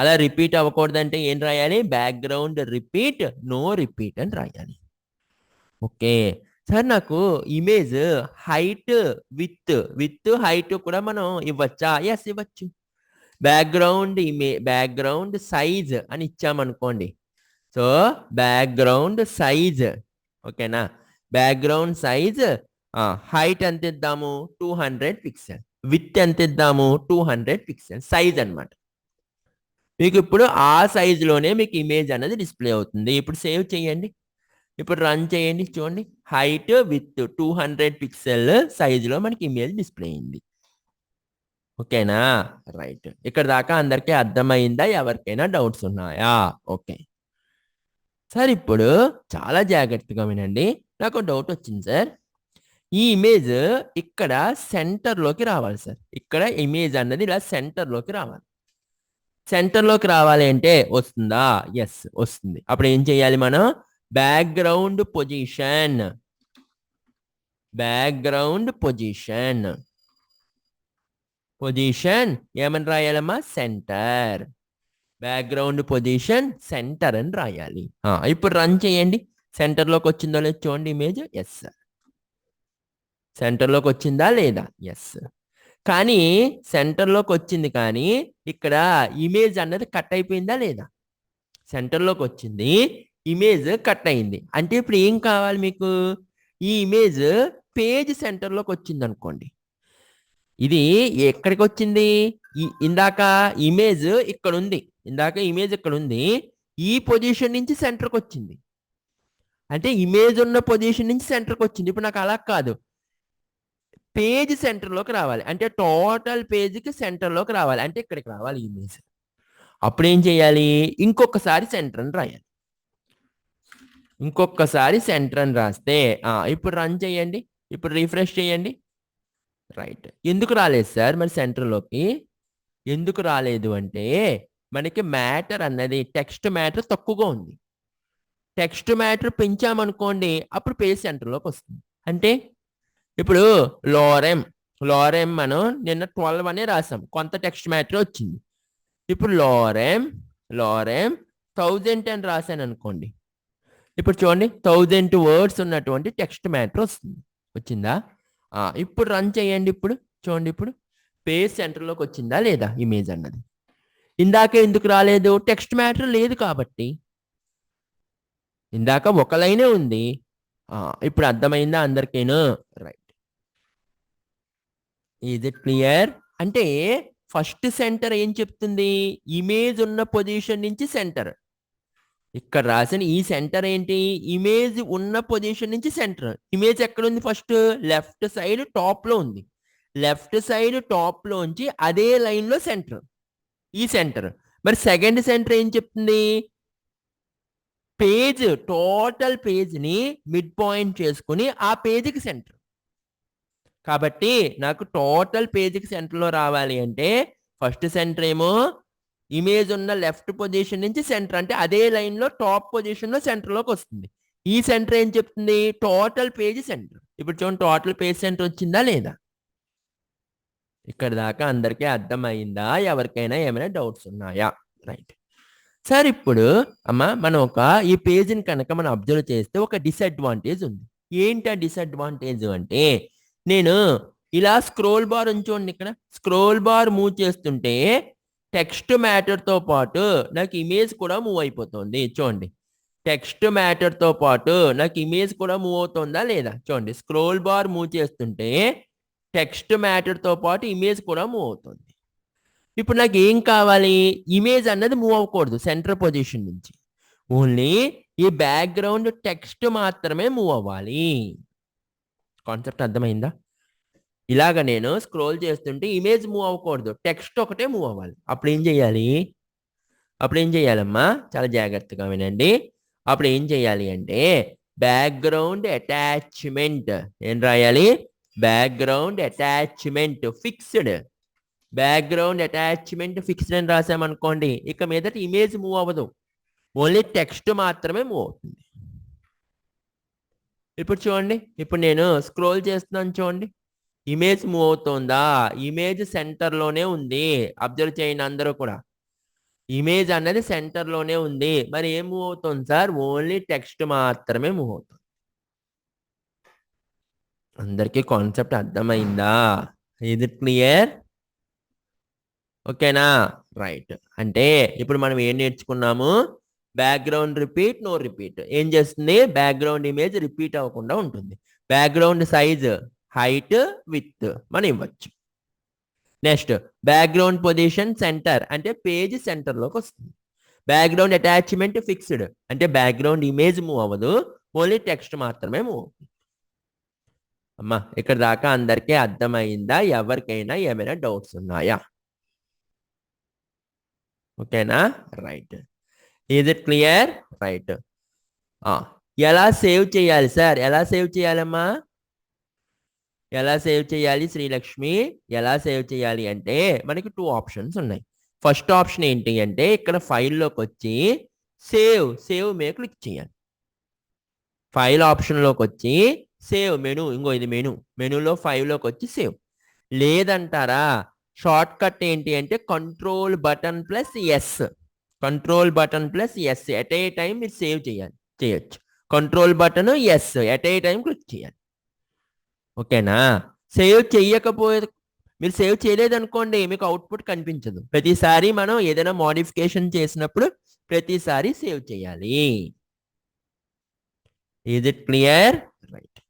అలా రిపీట్ అవ్వకూడదంటే ఏం రాయాలి? బ్యాక్గ్రౌండ్ రిపీట్ నో రిపీట్ అని రాయాలి. ఓకే సార్, నాకు ఇమేజ్ హైట్ విత్ హైట్ కూడా మనం ఇవ్వచ్చా? ఎస్, ఇవ్వచ్చు. బ్యాక్గ్రౌండ్ సైజ్ అని ఇచ్చామనుకోండి. సో బ్యాక్గ్రౌండ్ సైజ్, ఓకేనా? బ్యాక్గ్రౌండ్ సైజ్ హైట్ ఎంత ఇద్దాము? 200 పిక్సెల్. విత్ ఎంత ఇద్దాము? 200 పిక్సెల్ సైజ్ అనమాట. మీకు ఇప్పుడు ఆ సైజులోనే మీకు ఇమేజ్ అనేది డిస్ప్లే అవుతుంది. ఇప్పుడు సేవ్ చేయండి, ఇప్పుడు రన్ చేయండి. చూడండి, హైట్ విత్ 200 పిక్సెల్ సైజులో మనకి ఇమేజ్ డిస్ప్లే అయింది. ఓకేనా? రైట్. ఇక్కడ దాకా అందరికీ అర్థమైందా? ఎవరికైనా డౌట్స్ ఉన్నాయా? ఓకే సార్, ఇప్పుడు చాలా జాగ్రత్తగా వినండి. నాకు డౌట్ వచ్చింది సార్. ఈ ఇమేజ్ ఇక్కడ సెంటర్లోకి రావాలి సార్. ఇక్కడ ఇమేజ్ అన్నది ఇలా సెంటర్లోకి రావాలి. సెంటర్లోకి రావాలి అంటే వస్తుందా? ఎస్, వస్తుంది. అప్పుడు ఏం చేయాలి మనం? Background position, background position, position ఏమని రాయాలమ్మా? సెంటర్. బ్యాక్గ్రౌండ్ పొజిషన్ సెంటర్ అని రాయాలి. ఇప్పుడు రన్ చేయండి. సెంటర్లోకి వచ్చిందో లేదో చూడండి ఇమేజ్. ఎస్, సెంటర్లోకి వచ్చిందా లేదా? ఎస్. కానీ సెంటర్లోకి వచ్చింది, కానీ ఇక్కడ ఇమేజ్ అన్నది కట్ అయిపోయిందా లేదా? సెంటర్లోకి వచ్చింది, ఇమేజ్ కట్ అయింది. అంటే ఇప్పుడు ఏం కావాలి మీకు? ఈ ఇమేజ్ పేజ్ సెంటర్లోకి వచ్చింది అనుకోండి. ఇది ఎక్కడికి వచ్చింది? ఇందాక ఇమేజ్ ఇక్కడ ఉంది, ఇందాక ఇమేజ్ ఇక్కడ ఉంది, ఈ పొజిషన్ నుంచి సెంటర్కి వచ్చింది. అంటే ఇమేజ్ ఉన్న పొజిషన్ నుంచి సెంటర్కి వచ్చింది. ఇప్పుడు నాకు అలా కాదు, పేజ్ సెంటర్లోకి రావాలి. అంటే టోటల్ పేజ్కి సెంటర్లోకి రావాలి. అంటే ఇక్కడికి రావాలి ఇమేజ్. అప్పుడు ఏం చేయాలి? ఇంకొకసారి సెంటర్ అని రాయాలి. ఇంకొకసారి సెంటర్ అని రాస్తే ఇప్పుడు రన్ చేయండి, ఇప్పుడు రిఫ్రెష్ చేయండి. రైట్. ఎందుకు రాలేదు సార్ మరి సెంటర్లోకి? ఎందుకు రాలేదు అంటే మనకి మ్యాటర్ అన్నది టెక్స్ట్ మ్యాటర్ తక్కువగా ఉంది. టెక్స్ట్ మ్యాటర్ పెంచామనుకోండి అప్పుడు పేజ్ సెంటర్లోకి వస్తుంది. అంటే ఇప్పుడు లోరెం మనం నిన్న 12 అనే రాసాం, కొంత టెక్స్ట్ మ్యాటర్ వచ్చింది. ఇప్పుడు లోరెం 1000 అని రాశాను అనుకోండి. ఇప్పుడు చూడండి 1000 వర్డ్స్ ఉన్నటువంటి టెక్స్ట్ మ్యాటర్ వస్తుంది. వచ్చిందా? ఇప్పుడు రన్ చేయండి. ఇప్పుడు చూడండి, ఇప్పుడు పేజ్ సెంటర్లోకి వచ్చిందా లేదా ఇమేజ్ అన్నది. ఇందాక ఎందుకు రాలేదు? టెక్స్ట్ మ్యాటర్ లేదు కాబట్టి. ఇందాక ఒక లైనే ఉంది. ఇప్పుడు అర్థమైందా అందరికీను? రైట్. Is it clear? అంటే ఫస్ట్ సెంటర్ ఏం చెప్తుంది? ఇమేజ్ ఉన్న పొజిషన్ నుంచి సెంటర్. ఇక్కడ రాసిన ఈ సెంటర్ ఏంటి? ఇమేజ్ ఉన్న పొజిషన్ నుంచి సెంటర్. ఇమేజ్ ఎక్కడ ఉంది? ఫస్ట్ లెఫ్ట్ సైడ్ టాప్ లో ఉంది. లెఫ్ట్ సైడ్ టాప్ లోంచి అదే లైన్ లో సెంటర్, ఈ సెంటర్. మరి సెకండ్ సెంటర్ ఏం చెప్తుంది? పేజ్, టోటల్ పేజ్ ని మిడ్ పాయింట్ చేసుకుని ఆ పేజీకి సెంటర్. కాబట్టి నాకు టోటల్ పేజీకి సెంటర్ లో రావాలి అంటే ఫస్ట్ సెంటర్ ఏమో ఇమేజ్ ఉన్న లెఫ్ట్ పొజిషన్ నుంచి సెంటర్, అంటే అదే లైన్ లో టాప్ పొజిషన్ లో సెంటర్ లోకి వస్తుంది. ఈ సెంటర్ ఏం చెప్తుంది? Total page centre. ఇప్పుడు చూడండి, టోటల్ పేజ్ సెంటర్ వచ్చిందా లేదా? ఇక్కడ దాకా అందరికీ అర్థమైందా? ఎవరికైనా ఏమైనా డౌట్స్ ఉన్నాయా? Right sir. ఇప్పుడు అమ్మా మనం ఈ పేజీని కనుక మనం అబ్జర్వ్ చేస్తే ఒక డిసడ్వాంటేజ్ ఉంది. ఏంటి ఆ డిసడ్వాంటేజ్ అంటే, నేను ఇలా స్క్రోల్ బార్ ఉంచండి, ఇక్కడ స్క్రోల్ బార్ మూవ్ చేస్తుంటే టెక్స్ట్ మ్యాటర్తో పాటు నాకు ఇమేజ్ కూడా మూవ్ అయిపోతుంది. చూడండి, టెక్స్ట్ మ్యాటర్తో పాటు నాకు ఇమేజ్ కూడా మూవ్ అవుతుందా లేదా? చూడండి, స్క్రోల్ బార్ మూవ్ చేస్తుంటే టెక్స్ట్ మ్యాటర్తో పాటు ఇమేజ్ కూడా మూవ్ అవుతుంది. ఇప్పుడు నాకు ఏం కావాలి? ఇమేజ్ అన్నది మూవ్ అవ్వకూడదు సెంటర్ పొజిషన్ నుంచి. ఓన్లీ ఈ బ్యాక్గ్రౌండ్ టెక్స్ట్ మాత్రమే మూవ్ అవ్వాలి. కాన్సెప్ట్ అర్థమైందా? ఇలాగ నేను స్క్రోల్ చేస్తుంటే ఇమేజ్ మూవ్ అవ్వకూడదు, టెక్స్ట్ ఒకటే మూవ్ అవ్వాలి. అప్పుడు ఏం చేయాలి? చాలా జాగ్రత్తగా వినండి. అప్పుడు ఏం చేయాలి అంటే బ్యాక్గ్రౌండ్ అటాచ్మెంట్ ఏం రాయాలి? Background attachment fixed. Background attachment fixed అని రాసామనుకోండి, ఇక మీదట ఇమేజ్ మూవ్ అవ్వదు, ఓన్లీ టెక్స్ట్ మాత్రమే మూవ్ అవుతుంది. ఇప్పుడు చూడండి, ఇప్పుడు నేను స్క్రోల్ చేస్తున్నాను, చూడండి ఇమేజ్ మూవ్ అవుతుందా? ఇమేజ్ సెంటర్లోనే ఉంది. అబ్జర్వ్ చేయండి అందరూ కూడా, ఇమేజ్ అన్నది సెంటర్లోనే ఉంది. మరి ఏం మూవ్ అవుతుంది సార్? ఓన్లీ టెక్స్ట్ మాత్రమే మూవ్ అవుతుంది. అందరికీ కాన్సెప్ట్ అర్థమైందా? ఇది క్లియర్? ఓకేనా? రైట్. అంటే ఇప్పుడు మనం ఏం నేర్చుకున్నాము? Background repeat, no repeat. ఏం చేస్తుంది? బ్యాక్గ్రౌండ్ ఇమేజ్ రిపీట్ అవ్వకుండా ఉంటుంది. బ్యాక్గ్రౌండ్ సైజ్, హైట్, విత్ మనం ఇవ్వచ్చు. నెక్స్ట్ బ్యాక్గ్రౌండ్ పొజిషన్ సెంటర్, అంటే పేజ్ సెంటర్లోకి వస్తుంది. బ్యాక్గ్రౌండ్ అటాచ్మెంట్ ఫిక్స్డ్, అంటే బ్యాక్గ్రౌండ్ ఇమేజ్ మూవ్ అవ్వదు, ఓన్లీ టెక్స్ట్ మాత్రమే మూవ్ అవుతుంది. అమ్మా ఇక్కడ దాకా అందరికీ అర్థమైందా? ఎవరికైనా ఏమైనా డౌట్స్ ఉన్నాయా? ఓకేనా? Right. Is it clear? Right. ఎలా సేవ్ చేయాలి సార్? ఎలా సేవ్ చేయాలమ్మా? ఎలా సేవ్ చేయాలి శ్రీలక్ష్మి? ఎలా సేవ్ చేయాలి అంటే మనకి 2 ఆప్షన్స్ ఉన్నాయి. ఫస్ట్ ఆప్షన్ ఏంటి అంటే ఇక్కడ ఫైల్లోకి వచ్చి సేవ్ మీద క్లిక్ చేయాలి. ఫైల్ ఆప్షన్లోకి వచ్చి సేవ్ మెనూ, ఇది మెనూలో 5లోకి వచ్చి సేవ్. లేదంటారా? షార్ట్ కట్ ఏంటి అంటే control button plus S. Control button plus S at a time మీరు సేవ్ చేయొచ్చు. Control button S at a time click చేయాలి. ఓకేనా? సేవ్ చెయ్యకపోయే, మీరు సేవ్ చేయలేదనుకోండి మీకు అవుట్పుట్ కనిపించదు. ప్రతిసారి మనం ఏదైనా మోడిఫికేషన్ చేసినప్పుడు ప్రతిసారి సేవ్ చేయాలి. Is it clear? Right.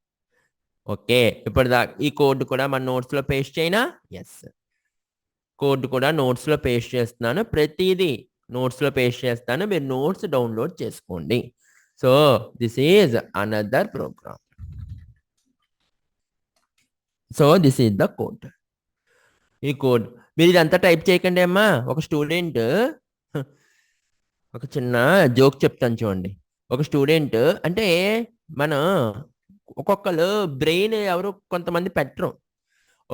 Okay. ఇప్పుడు ఈ కోడ్ కూడా మన నోట్స్లో పేస్ట్ చేయనా? ఎస్, కోడ్ కూడా నోట్స్లో పేస్ట్ చేస్తున్నాను. ప్రతిదీ నోట్స్లో పేస్ట్ చేస్తాను, మీరు నోట్స్ డౌన్లోడ్ చేసుకోండి. So this is another program. So this is the code. ఈ కోడ్ మీరు ఇదంతా టైప్ చేయకండి అమ్మా. ఒక స్టూడెంట్, ఒక చిన్న జోక్ చెప్తాను చూడండి. ఒక స్టూడెంట్ అంటే మన ఒక్కొక్కరు బ్రెయిన్ ఎవరు కొంతమంది పెట్టరు.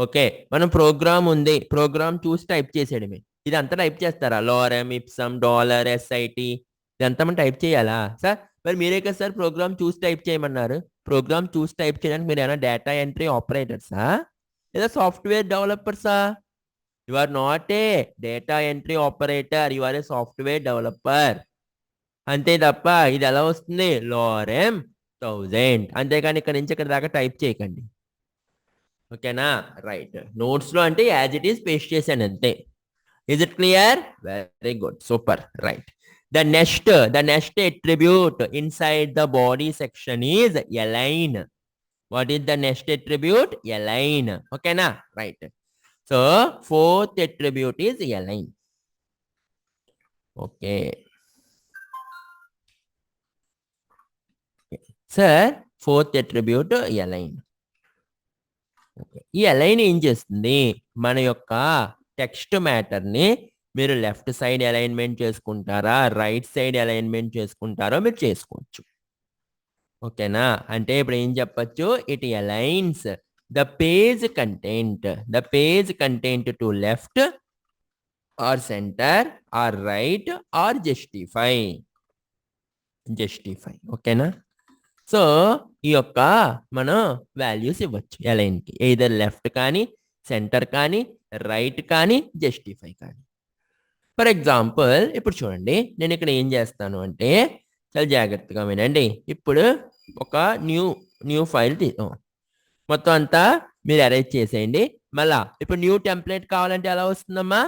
ఓకే, మనం ప్రోగ్రామ్ ఉంది, ప్రోగ్రామ్ చూసి టైప్ చేసేయడమే. ఇదంతా టైప్ చేస్తారా? లోరెమ్, ఇప్సమ్, డాలర్, ఎస్ఐటి ఇదంతా మనం టైప్ చేయాలా సార్? మరి మీరే కదా సార్ ప్రోగ్రామ్ చూసి టైప్ చేయమన్నారు. ప్రోగ్రామ్ చూసి టైప్ చేయడానికి మీరు ఏమైనా డేటా ఎంట్రీ ఆపరేటర్సా లేదా సాఫ్ట్వేర్ డెవలపర్సా? You are not a data entry operator, you are a software developer. అంతే తప్ప ఇది ఎలా వస్తుంది? లోరెమ్ 1000. అంతేకాని ఇక్కడ నుంచి ఇక్కడ దాకా టైప్ చేయకండి. ఓకేనా రైట్ నోట్స్ లో అంటే యాజ్ ఇట్ ఈస్ పేస్ట్ చేశాను అంతే is it clear very good super right the next attribute inside the body section is align. What is the next attribute? Align. Okay na right. So fourth attribute is align. Okay. Sir, fourth attribute align. ఈ align ఏం చేస్తుంది మన యొక్క text matter ని మీరు left side alignment చేసుకుంటారా right side alignment చేసుకుంటారో మీరు చేసుకోవచ్చు ఓకేనా అంటే ఇప్పుడు ఏం చెప్పొచ్చు it aligns the page content to left or centre or right or justify ఓకేనా సో ఈ యొక్క మనం వాల్యూస్ ఇవ్వచ్చు అలైన్కి ఎయిదర్ లెఫ్ట్ కానీ సెంటర్ కానీ రైట్ కానీ జస్టిఫై కానీ ఫర్ ఎగ్జాంపుల్ ఇప్పుడు చూడండి నేను ఇక్కడ ఏం చేస్తాను అంటే చాలా జాగ్రత్తగా వినండి ఇప్పుడు ఒక న్యూ ఫైల్ మొత్తం అంతా మీరు అరేంజ్ చేసేయండి మళ్ళా ఇప్పుడు న్యూ టెంప్లెట్ కావాలంటే ఎలా వస్తుందమ్మా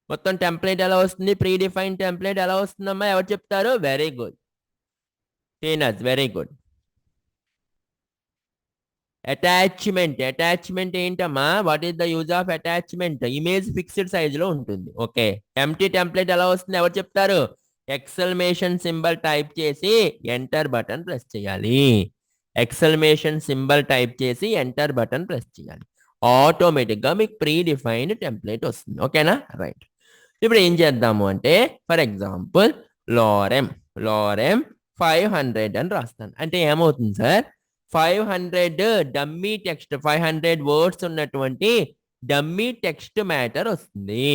మొత్తం టెంప్లెట్ ఎలా వస్తుంది ప్రీ డిఫైన్ టెంప్లెట్ ఎలా వస్తుందమ్మా ఎవరు చెప్తారు very good very good attachment ఏంటమ్మా what is the use of attachment image fixed size లో ఉంటుంది ఓకే ఎంటీ టెంప్లెట్ ఎలా వస్తుంది ఎవరు చెప్తారు ఎక్సల్మేషన్ సింబల్ టైప్ చేసి ఎంటర్ బటన్ ప్రెస్ చేయాలి ఎక్సల్మేషన్ సింబల్ టైప్ చేసి ఎంటర్ బటన్ ప్రెస్ చేయాలి ఆటోమేటిక్ గా మీకు ప్రీ డిఫైన్డ్ టెంప్లెట్ వస్తుంది ఓకేనా రైట్ ఇప్పుడు ఏం చేద్దాము అంటే ఫర్ ఎగ్జాంపుల్ లోరెమ్ 500 అని రాస్తాను అంటే ఏమవుతుంది సార్ 500 డమ్మీ టెక్స్ట్ 500 వర్డ్స్ ఉన్నటువంటి డమ్మీ టెక్స్ట్ మ్యాటర్ వస్తుంది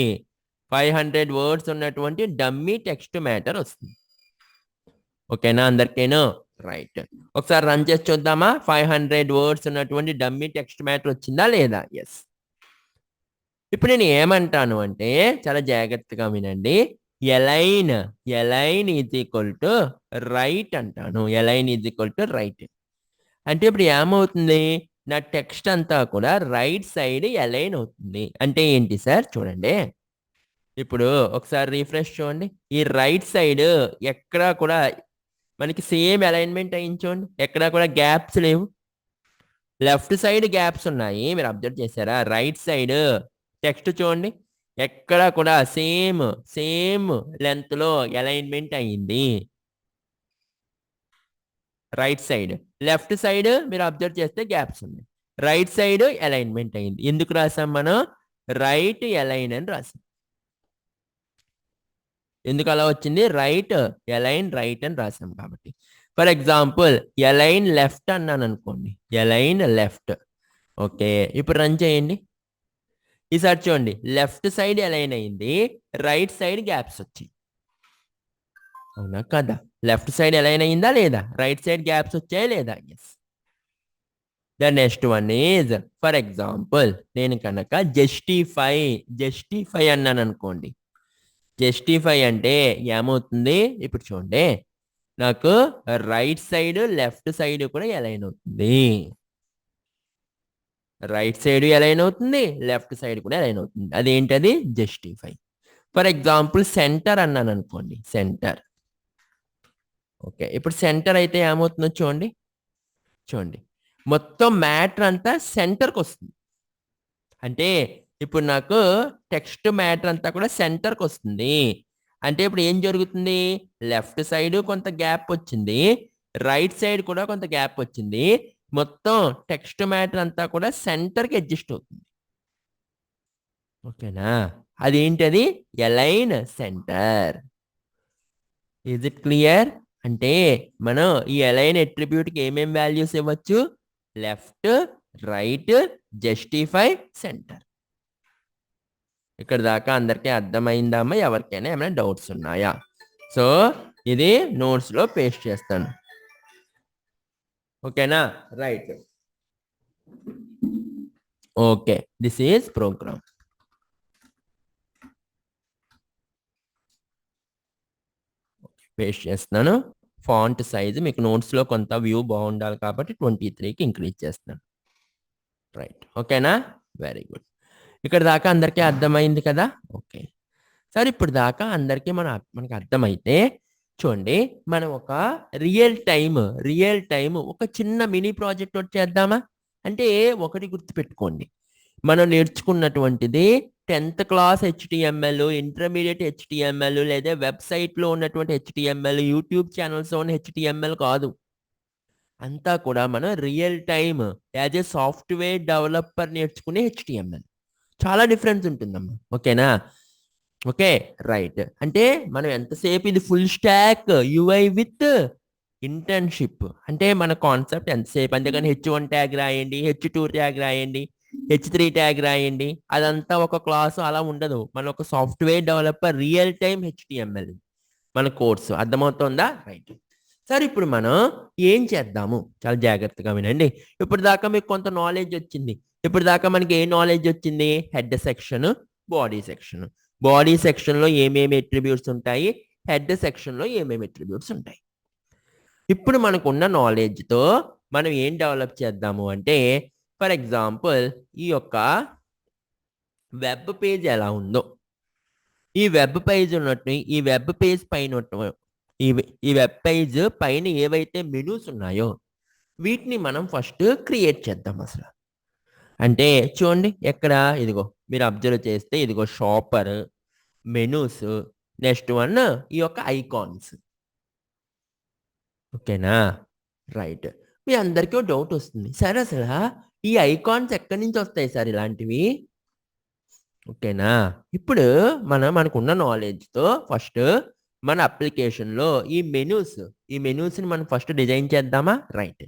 500 వర్డ్స్ ఉన్నటువంటి డమ్మీ టెక్స్ట్ మ్యాటర్ వస్తుంది ఓకేనా అందరికేనా రైట్ ఒకసారి రన్ చేసి చూద్దామా 500 వర్డ్స్ ఉన్నటువంటి డమ్మీ టెక్స్ట్ మ్యాటర్ వచ్చిందా లేదా ఎస్ ఇప్పుడు నేను ఏమంటాను అంటే చాలా జాగ్రత్తగా వినండి align is equal to right అంటాను align is equal to right అంటే ఇప్పుడు ఏమవుతుంది నా టెక్స్ట్ అంతా కూడా రైట్ సైడ్ అలైన్ అవుతుంది అంటే ఏంటి సార్ చూడండి ఇప్పుడు ఒకసారి రిఫ్రెష్ చూడండి ఈ రైట్ సైడ్ ఎక్కడా కూడా మనకి సేమ్ అలైన్మెంట్ అయింది చూడండి ఎక్కడా కూడా గ్యాప్స్ లేవు లెఫ్ట్ సైడ్ గ్యాప్స్ ఉన్నాయి మీరు అబ్జర్వ్ చేశారా రైట్ సైడ్ టెక్స్ట్ చూడండి ఎక్కడా కూడా సేమ్ లెంత్ లో అలైన్మెంట్ అయ్యింది రైట్ సైడ్ లెఫ్ట్ సైడ్ మీరు అబ్జర్వ్ చేస్తే గ్యాప్స్ ఉన్నాయి రైట్ సైడ్ అలైన్మెంట్ అయింది ఎందుకు రాసాం మనం రైట్ అలైన్ అని రాసాం ఎందుకు అలా వచ్చింది రైట్ అలైన్ రైట్ అని రాసాం కాబట్టి ఫర్ ఎగ్జాంపుల్ అలైన్ లెఫ్ట్ అన్నాను అనుకోండి అలైన్ లెఫ్ట్ ఓకే ఇప్పుడు రన్ చేయండి ఈసారి చూడండి లెఫ్ట్ సైడ్ అలైన్ అయింది రైట్ సైడ్ గ్యాప్స్ వచ్చాయి అవునా కదా లెఫ్ట్ సైడ్ అలైన్ అయిందా లేదా రైట్ సైడ్ గ్యాప్స్ వచ్చాయా లేదా yes the next one is for example నేను కనుక జస్టిఫై అన్నాను అనుకోండి జస్టిఫై అంటే ఏమవుతుంది ఇప్పుడు చూడండి నాకు రైట్ సైడ్ లెఫ్ట్ సైడ్ కూడా అలైన్ అవుతుంది రైట్ సైడ్ అలైన్ అవుతుంది లెఫ్ట్ సైడ్ కూడా అలైన్ అవుతుంది అదేంటది జస్టిఫై ఫర్ ఎగ్జాంపుల్ సెంటర్ అన్నాను అనుకోండి సెంటర్ ఓకే ఇప్పుడు సెంటర్ అయితే ఏమవుతుందో చూడండి మొత్తం మ్యాటర్ అంతా సెంటర్కి వస్తుంది అంటే ఇప్పుడు నాకు టెక్స్ట్ మ్యాటర్ అంతా కూడా సెంటర్కి వస్తుంది అంటే ఇప్పుడు ఏం జరుగుతుంది లెఫ్ట్ సైడ్ కొంత గ్యాప్ వచ్చింది రైట్ సైడ్ కూడా కొంత గ్యాప్ వచ్చింది మొత్తం టెక్స్ట్ మ్యాటర్ అంతా కూడా సెంటర్కి అడ్జస్ట్ అవుతుంది ఓకేనా అదేంటది align centre is it clear అంటే మనం ఈ అలైన్ అట్రిబ్యూట్కి ఏమేం వాల్యూస్ ఇవ్వచ్చు లెఫ్ట్ రైట్ జస్టిఫై సెంటర్ ఇక్కడ దాకా అందరికీ అర్థమైందామా ఎవరికైనా ఏమైనా డౌట్స్ ఉన్నాయా సో ఇది నోట్స్ లో పేస్ట్ చేస్తాను ఓకేనా right okay this is program paste చేస్తున్నాను ఫాంట్ సైజ్ మీకు నోట్స్ లో కొంత వ్యూ బాగుండాలి కాబట్టి 23కి ఇంక్రీజ్ చేస్తున్నాను రైట్. ఓకేనా? Very good. ఇక్కడ దాకా అందరికీ అర్థమైంది కదా? ఓకే. సరే ఇప్పుడు దాకా అందరికీ మనకు అర్థమైతే చూడండి మనం ఒక రియల్ టైమ్ ఒక చిన్న మినీ ప్రాజెక్ట్ ఒకటి చేద్దామా? అంటే ఒకటి గుర్తుపెట్టుకోండి. మనం నేర్చుకున్నటువంటిది 10th class HTML, intermediate HTML లేదా వెబ్‌సైట్‌లో ఉన్నటువంటి హెచ్‌టీఎంఎల్, యూట్యూబ్ ఛానెల్స్‌లో ఉన్న హెచ్‌టీఎంఎల్ కాదు. అంతా కూడా మనం real time as a software developer నేర్చుకునే హెచ్‌టీఎంఎల్. చాలా డిఫరెన్స్ ఉంటుందమ్మా. ఓకేనా? ఓకే. రైట్. అంటే మనం ఎంతసేపు ఇది full stock UI with internship. అంటే మన కాన్సెప్ట్ ఎంతసేపు అంతేగాని హెచ్1 ట్యాగ్ రాయండి, హెచ్2 ట్యాగ్ రాయండి, హెచ్3 ట్యాగ్ రాయండి. అదంతా ఒక క్లాసు అలా ఉండదు. మనం ఒక software developer real time HTML మన కోర్సు. అర్థమవుతోందా? రైట్. సరే ఇప్పుడు మనం ఏం చేద్దాము? చాలా జాగ్రత్తగా వినండి. ఇప్పటిదాకా మీకు కొంత నాలెడ్జ్ వచ్చింది. ఇప్పటిదాకా మనకి ఏ నాలెడ్జ్ వచ్చింది? Head section, body section. Body సెక్షన్‌లో ఏమేమి అట్రిబ్యూట్స్ ఉంటాయి? హెడ్ సెక్షన్‌లో ఏమేమి అట్రిబ్యూట్స్ ఉంటాయి? ఇప్పుడు మనకున్న నాలెడ్జ్‌తో మనం ఏం డెవలప్ చేద్దాము అంటే ఫర్ ఎగ్జాంపుల్ ఈ యొక్క వెబ్ పేజ్ ఎలా ఉందో ఈ వెబ్ పేజ్ ఉన్నట్టు ఈ వెబ్ పేజ్ పైన ఈ వెబ్ పేజ్ పైన ఏవైతే మెనూస్ ఉన్నాయో వీటిని మనం ఫస్ట్ క్రియేట్ చేద్దాం అసలు. అంటే చూడండి ఎక్కడ ఇదిగో మీరు అబ్జర్వ్ చేస్తే ఇదిగో షాపర్, మెనూస్, నెక్స్ట్ వన్ ఈ యొక్క ఐకాన్స్. ఓకేనా? రైట్. మీ అందరికీ డౌట్ వస్తుంది. సరే అసలు ఈ ఐకాన్స్ ఎక్కడి నుంచి వస్తాయి సార్ ఇలాంటివి? ఓకేనా? ఇప్పుడు మనకున్న నాలెడ్జ్‌తో ఫస్ట్ మన అప్లికేషన్‌లో ఈ మెనూస్‌ని మనం ఫస్ట్ డిజైన్ చేద్దామా? రైట్.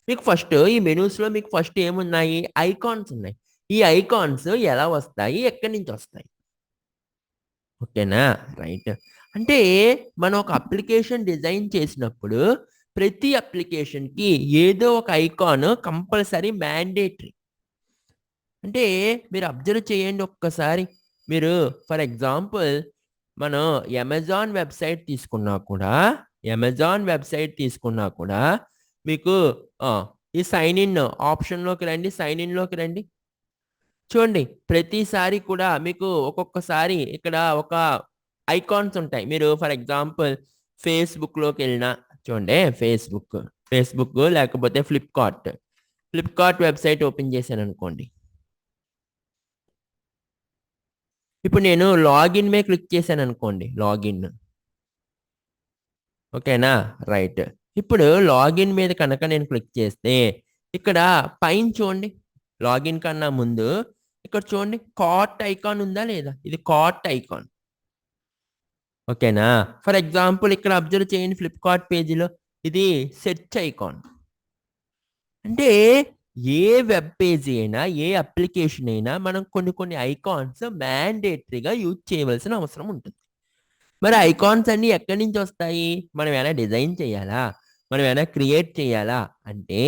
మీకు ఫస్ట్ ఈ మెనూస్‌లో మీకు ఫస్ట్ ఏమున్నాయి? ఐకాన్స్ ఉన్నాయి. ఈ ఐకాన్స్ ఎలా వస్తాయి? ఎక్కడి నుంచి వస్తాయి? ఓకేనా? రైట్. అంటే మనం ఒక అప్లికేషన్ డిజైన్ చేసినప్పుడు ప్రతి అప్లికేషన్‌కి ఏదో ఒక ఐకాన్ కంపల్సరీ మ్యాండేటరీ. అంటే మీరు అబ్జర్వ్ చేయండి ఒక్కసారి. మీరు ఫర్ ఎగ్జాంపుల్ మనం అమెజాన్ వెబ్‌సైట్ తీసుకున్నా కూడా మీకు ఈ సైన్ ఇన్ ఆప్షన్‌లోకి రండి. సైన్ ఇన్‌లోకి రండి. చూడండి ప్రతిసారి కూడా మీకు ఒక్కొక్కసారి ఇక్కడ ఒక ఐకాన్స్ ఉంటాయి. మీరు ఫర్ ఎగ్జాంపుల్ ఫేస్‌బుక్‌లోకెళ్ళినా చూడండి ఫేస్‌బుక్ లేకపోతే ఫ్లిప్‌కార్ట్ వెబ్‌సైట్ ఓపెన్ చేశాననుకోండి. ఇప్పుడు నేను లాగిన్ మీద క్లిక్ చేశాననుకోండి. లాగిన్. ఓకేనా? రైట్. ఇప్పుడు లాగిన్ మీద కనుక నేను క్లిక్ చేస్తే ఇక్కడ పైన చూడండి. లాగిన్ కన్నా ముందు ఇక్కడ చూడండి కార్ట్ ఐకాన్ ఉందా లేదా? ఇది కార్ట్ ఐకాన్. ఓకేనా? ఫర్ ఎగ్జాంపుల్ ఇక్కడ అబ్జర్వ్ చేయండి ఫ్లిప్‌కార్ట్ పేజీలో ఇది సెర్చ్ ఐకాన్. అంటే ఏ వెబ్ పేజీ అయినా, ఏ అప్లికేషన్ అయినా మనం కొన్ని ఐకాన్స్ మ్యాండేటరీగా యూజ్ చేయవలసిన అవసరం ఉంటుంది. మరి ఐకాన్స్ అన్నీ ఎక్కడి నుంచి వస్తాయి? మనం ఏమైనా డిజైన్ చేయాలా? మనం ఏమైనా క్రియేట్ చేయాలా? అంటే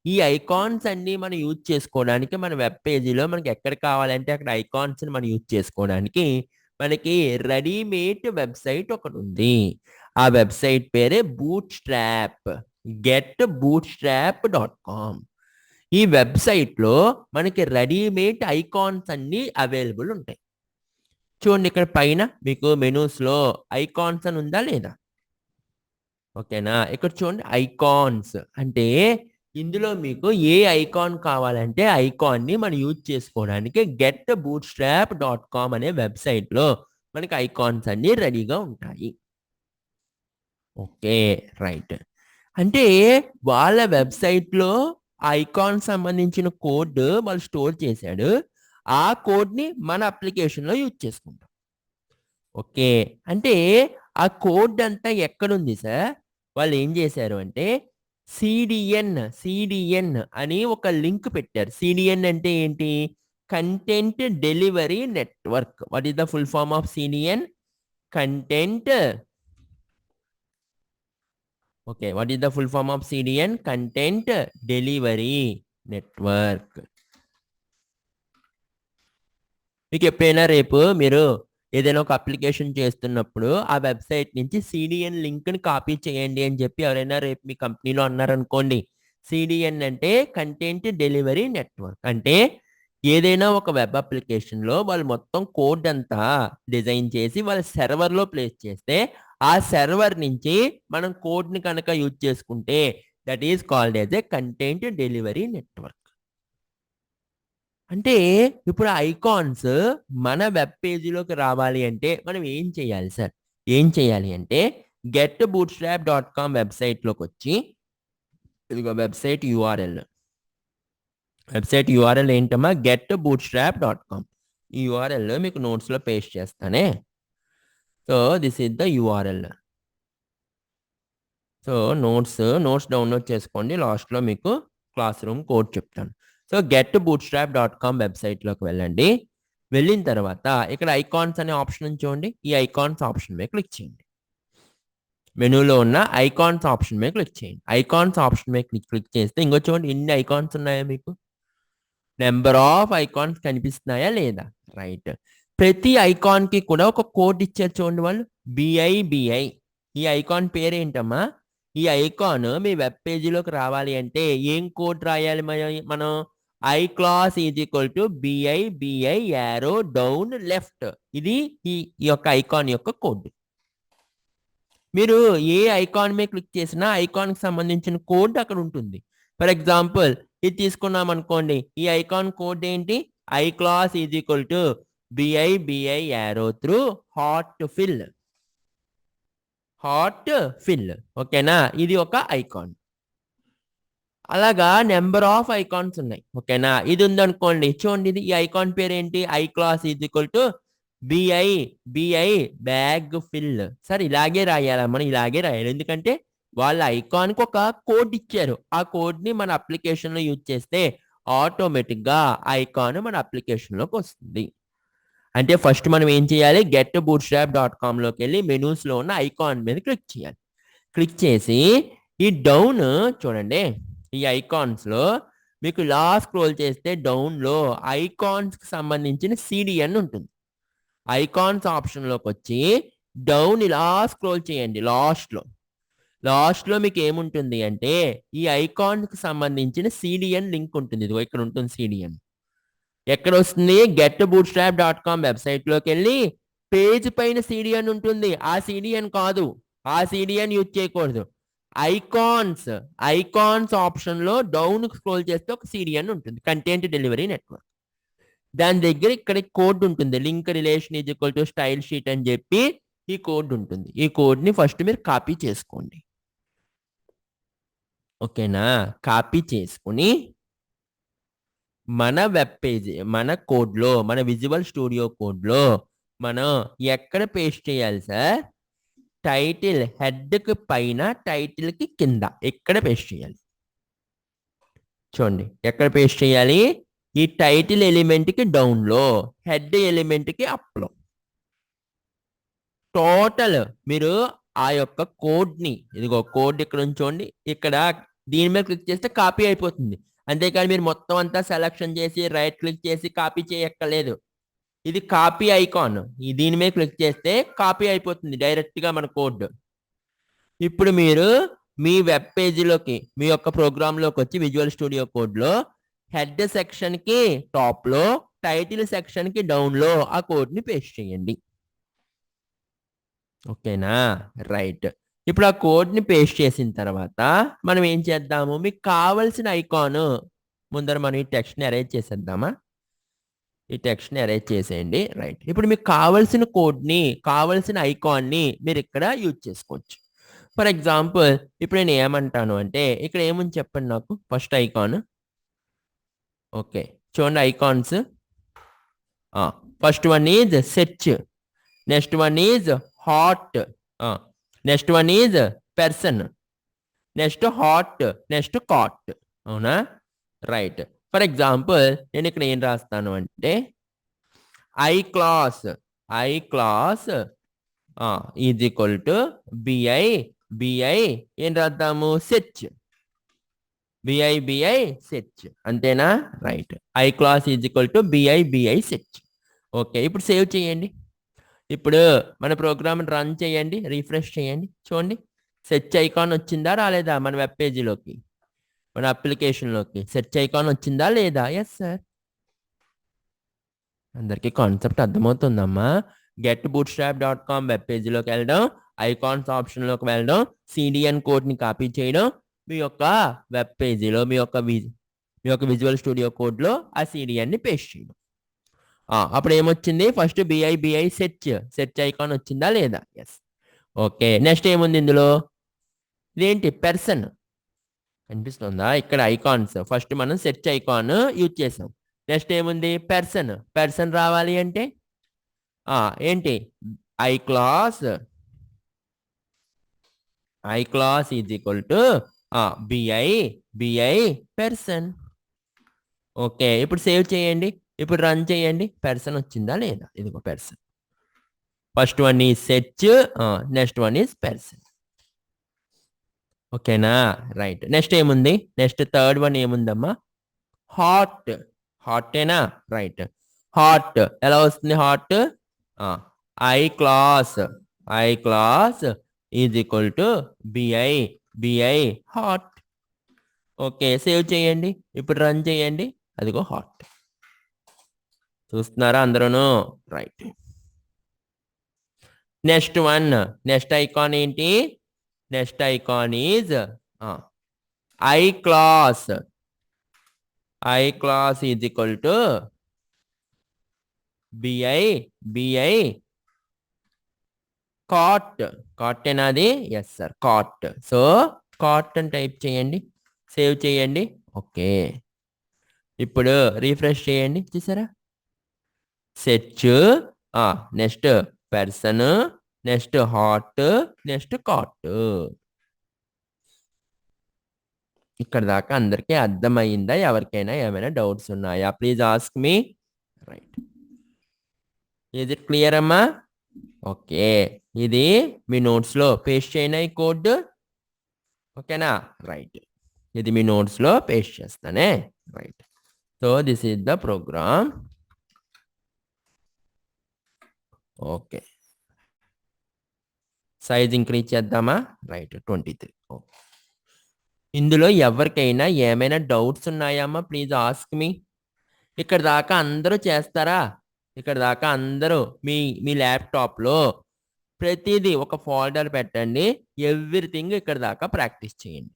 ఈ ఐకాన్స్ అన్నీ మనం యూజ్ చేసుకోవడానికి మన వెబ్ పేజీలో మనకి ఎక్కడ కావాలంటే అక్కడ ఐకాన్స్‌ని మనం యూజ్ చేసుకోవడానికి మనకి రెడీమేడ్ వెబ్‌సైట్ ఒకటుంది. ఆ వెబ్‌సైట్ పేరే బూట్‌స్ట్రాప్. getbootstrap.com. ఈ వెబ్‌సైట్‌లో మనకి రెడీమేడ్ ఐకాన్స్ అన్నీ అవైలబుల్ ఉంటాయి. చూడండి ఇక్కడ పైన మీకు మెనూస్‌లో ఐకాన్స్ అని ఉందా లేదా? ఓకేనా? ఇక్కడ చూడండి ఐకాన్స్ అంటే ఇందులో మీకు ఏ ఐకాన్ కావాలంటే ఐకాన్‌ని మనం యూజ్ చేసుకోవడానికి getbootstrap.com అనే వెబ్‌సైట్‌లో మనకి ఐకాన్స్ అన్నీ రెడీగా ఉంటాయి. ఓకే. రైట్. అంటే వాళ్ళ వెబ్‌సైట్‌లో ఐకాన్ సంబంధించిన కోడ్ వాళ్ళు స్టోర్ చేశాడు. ఆ కోడ్‌ని మన అప్లికేషన్‌లో యూజ్ చేసుకుంటాం. ఓకే. అంటే ఆ కోడ్ అంతా ఎక్కడుంది సార్? వాళ్ళు ఏం చేశారు అంటే సీడీఎన్ అని ఒక లింక్ పెట్టారు. సీడీఎన్ అంటే ఏంటి? Content delivery network. What is the full form of CDN? Content okay. What is the full form of CDN? Content delivery network. మీకు ఎప్పుడైనా రేపు మీరు ఏదైనా ఒక అప్లికేషన్ చేస్తున్నప్పుడు ఆ వెబ్‌సైట్ నుంచి సీడీఎన్ లింక్‌ని కాపీ చేయండి అని చెప్పి ఎవరైనా రేపు మీ కంపెనీలో అన్నారనుకోండి. సిడిఎన్ అంటే కంటెంట్ డెలివరీ నెట్వర్క్. అంటే ఏదైనా ఒక వెబ్ అప్లికేషన్లో వాళ్ళు మొత్తం కోడ్ అంతా డిజైన్ చేసి వాళ్ళ సర్వర్లో ప్లేస్ చేస్తే ఆ సర్వర్ నుంచి మనం కోడ్ని కనుక యూజ్ చేసుకుంటే that is called as a content delivery network. అంటే ఇప్పుడు ఐకాన్స్ మన వెబ్ పేజీలోకి రావాలి అంటే మనం ఏం చేయాలి సార్? ఏం చేయాలి అంటే getbootstrap.com వెబ్సైట్లోకి వచ్చి ఇదిగో వెబ్సైట్ యూఆర్ఎల్ ఏంటమ్మా? getbootstrap.com. ఈ యూఆర్ఎల్ మీకు నోట్స్లో పేస్ట్ చేస్తానే. So this is the URL. So notes download చేసుకోండి. లాస్ట్లో మీకు క్లాస్ రూమ్ కోడ్ చెప్తాను. సో getbootstrap.com వెబ్సైట్లోకి వెళ్ళండి. వెళ్ళిన తర్వాత ఇక్కడ ఐకాన్స్ అనే ఆప్షన్ చూడండి. ఈ ఐకాన్స్ ఆప్షన్ మీద క్లిక్ చేయండి. మెనూలో ఉన్న ఐకాన్స్ ఆప్షన్ మీద క్లిక్ చేయండి. ఐకాన్స్ ఆప్షన్ మీద క్లిక్ చేస్తే ఇంకో చూడండి ఎన్ని ఐకాన్స్ ఉన్నాయో మీకు. నెంబర్ ఆఫ్ ఐకాన్స్ కనిపిస్తున్నాయా లేదా? రైట్. ప్రతి ఐకాన్కి కూడా ఒక కోడ్ ఇచ్చారు చూడండి వాళ్ళు. బిఐ. ఈ ఐకాన్ పేరు ఏంటమ్మా? ఈ ఐకాన్ మీ వెబ్ పేజీలోకి రావాలి అంటే ఏం కోడ్ రాయాలి మనం? I class is equal to B I arrow down left. ఇది ఈ యొక్క ఐకాన్ యొక్క కోడ్. మీరు ఏ ఐకాన్ మీద క్లిక్ చేసినా ఐకాన్కి సంబంధించిన కోడ్ అక్కడ ఉంటుంది. ఫర్ ఎగ్జాంపుల్ ఇది తీసుకున్నాం అనుకోండి. ఈ ఐకాన్ కోడ్ ఏంటి? I class is equal to B I arrow through heart fill. ఓకేనా? ఇది ఒక ఐకాన్. అలాగా నెంబర్ ఆఫ్ ఐకాన్స్ ఉన్నాయి. ఓకేనా? ఇది ఉందనుకోండి. చూడండి ఇది ఈ ఐకాన్ పేరు ఏంటి? I class is equal to B I bag fill. Sir ఇలాగే రాయాలా? మనం ఇలాగే రాయాలి. ఎందుకంటే వాళ్ళ ఐకాన్కి ఒక కోడ్ ఇచ్చారు. ఆ కోడ్ని మన అప్లికేషన్లో యూజ్ చేస్తే ఆటోమేటిక్గా ఐకాన్ మన అప్లికేషన్లోకి వస్తుంది. అంటే ఫస్ట్ మనం ఏం చేయాలి? getbootstrap.comలోకి వెళ్ళి మెనూస్లో ఉన్న ఐకాన్ మీద క్లిక్ చేయాలి. క్లిక్ చేసి ఈ డౌన్ చూడండి. ఈ ఐకాన్స్లో మీకు ఇలా స్క్రోల్ చేస్తే డౌన్లో ఐకాన్స్కి సంబంధించిన సిడిఎన్ ఉంటుంది. ఐకాన్స్ ఆప్షన్లోకి వచ్చి డౌన్ ఇలా స్క్రోల్ చేయండి. లాస్ట్లో మీకు ఏముంటుంది అంటే ఈ ఐకాన్కి సంబంధించిన సిడిఎన్ లింక్ ఉంటుంది. ఇది ఇక్కడ ఉంటుంది సిడిఎన్. ఎక్కడ వస్తుంది? getbootstrap.com వెబ్సైట్లోకి వెళ్ళి పేజ్ పైన సిడిఎన్ ఉంటుంది. ఆ సిడిఎన్ కాదు, ఆ సిడిఎన్ యూజ్ చేయకూడదు. ఐకాన్స్ ఆప్షన్లో డౌన్ స్క్రోల్ చేస్తే ఒక సిడిఎన్ ఉంటుంది, కంటెంట్ డెలివరీ నెట్వర్క్. దాని దగ్గర ఇక్కడ కోడ్ ఉంటుంది. Link relation is equal to style sheet అని చెప్పి ఈ కోడ్ ఉంటుంది. ఈ కోడ్ని ఫస్ట్ మీరు కాపీ చేసుకోండి. ఓకేనా? కాపీ చేసుకుని మన వెబ్ పేజ్ మన కోడ్లో మన విజువల్ స్టూడియో కోడ్లో మనం ఎక్కడ పేస్ట్ చేయాలి సార్? టైటిల్ హెడ్కి పైన టైటిల్కి కింద ఎక్కడ పేస్ట్ చేయాలి? చూడండి ఎక్కడ పేస్ట్ చేయాలి? ఈ టైటిల్ ఎలిమెంట్కి డౌన్లో, హెడ్ ఎలిమెంట్కి అప్లో. టోటల్ మీరు ఆ యొక్క కోడ్ని, ఇదిగో కోడ్ ఇక్కడ ఉంచోండి. ఇక్కడ దీని మీద క్లిక్ చేస్తే కాపీ అయిపోతుంది. అంతేకాని మీరు మొత్తం అంతా సెలక్షన్ చేసి రైట్ క్లిక్ చేసి కాపీ చేయక్కర్లేదు. ఇది కాపీ ఐకాన్. దీని మీద క్లిక్ చేస్తే కాపీ అయిపోతుంది డైరెక్ట్గా మన కోడ్. ఇప్పుడు మీరు మీ వెబ్ పేజీలోకి మీ యొక్క ప్రోగ్రాంలోకి వచ్చి విజువల్ స్టూడియో కోడ్లో హెడ్ సెక్షన్కి టాప్లో, టైటిల్ సెక్షన్కి డౌన్లో ఆ కోడ్ని పేస్ట్ చేయండి. ఓకేనా? రైట్. ఇప్పుడు ఆ కోడ్ని పేస్ట్ చేసిన తర్వాత మనం ఏం చేద్దాము? మీకు కావలసిన ఐకాన్ ముందర మనం ఈ టెక్స్ట్ని అరేంజ్ చేసేద్దామా? ఈ టెక్స్ట్ని అరేంజ్ చేసేయండి. రైట్. ఇప్పుడు మీకు కావలసిన కోడ్ని, కావలసిన ఐకాన్ని మీరు ఇక్కడ యూజ్ చేసుకోవచ్చు. ఫర్ ఎగ్జాంపుల్ ఇప్పుడు నేను ఏమంటాను అంటే ఇక్కడ ఏముంది చెప్పండి నాకు. First icon. ఓకే చూడండి icons. First one is search, next one is heart, next one is person, next heart, next cart. అవునా? రైట్. ఫర్ ఎగ్జాంపుల్ నేను ఇక్కడ ఏం రాస్తాను అంటే i class is equal to BI ఏం రాద్దాము? సెర్చ్. BI search. అంతేనా? Right. I class is equal to BI search. Okay ఇప్పుడు సేవ్ చేయండి. ఇప్పుడు మన ప్రోగ్రామ్ రన్ చేయండి, రీఫ్రెష్ చేయండి. చూడండి సెర్చ్ ఐకాన్ వచ్చిందా రాలేదా మన వెబ్ పేజీలోకి? మన అప్లికేషన్లోకి సెర్చ్ ఐకాన్ వచ్చిందా లేదా? Yes sir. అందరికీ కాన్సెప్ట్ అర్థమవుతుందమ్మా. getbootstrap.com వెబ్ పేజీలోకి వెళ్ళడం, ఐకాన్స్ ఆప్షన్లోకి వెళ్ళడం, సిడిఎన్ కోడ్ని కాపీ చేయడం, మీ యొక్క వెబ్ పేజీలో మీ యొక్క విజువల్ స్టూడియో కోడ్లో ఆ సిడిఎన్ని పేస్ట్ చేయడం. అప్పుడు ఏమొచ్చింది? ఫస్ట్ బిఐ సెర్చ్ ఐకాన్ వచ్చిందా లేదా? ఎస్. ఓకే, నెక్స్ట్ ఏముంది ఇందులో? ఇదేంటి? పెర్సన్ కనిపిస్తుందా? ఇక్కడ ఐకాన్స్. ఫస్ట్ మనం సెర్చ్ ఐకాన్ యూజ్ చేసాం. నెక్స్ట్ ఏముంది? పెర్సన్ రావాలి అంటే ఏంటి? I class is equal to BI person. Okay, ఇప్పుడు సేవ్ చేయండి, ఇప్పుడు రన్ చేయండి. పెర్సన్ వచ్చిందా లేదా? ఇదిగో person. First one is search, next one is person. ఓకేనా? రైట్. నెక్స్ట్ ఏముంది? నెక్స్ట్ థర్డ్ వన్ ఏముందమ్మా? హాటేనా? రైట్. హాట్ ఎలా వస్తుంది? Heart i class is equal to BI heart. Okay, save చేయండి, ఇప్పుడు రన్ చేయండి. అదిగో హాట్. చూస్తున్నారా అందరూను? Right. Next one, next icon ఏంటి? Next icon is i class is equal to BI cart ఏనాది? Yes sir, cart. So cart అని type చేయండి, సేవ్ చేయండి. ఓకే, ఇప్పుడు రీఫ్రెష్ చేయండి. చూసారా? Search, next person, next heart, next cart. ఇక్కడ దాకా అందరికీ అర్థమైందా? ఎవరికైనా ఏమైనా డౌట్స్ ఉన్నాయా? Please ask me. Right. Is it clear అమ్మా? ఓకే, ఇది మీ నోట్స్లో పేస్ట్ చేయనా ఈ కోడ్? ఓకేనా? రైట్. ఇది మీ నోట్స్లో పేస్ట్ చేస్తానే. Right. So this is the program. Okay, size increase చేద్దామా? రైట్, 23. ఇందులో ఎవరికైనా ఏమైనా డౌట్స్ ఉన్నాయమ్మా? Please ask me. ఇక్కడ దాకా అందరూ చేస్తారా? ఇక్కడ దాకా అందరూ మీ ల్యాప్టాప్లో ప్రతిదీ ఒక ఫోల్డర్ పెట్టండి. ఎవ్రీథింగ్ ఇక్కడ దాకా ప్రాక్టీస్ చేయండి.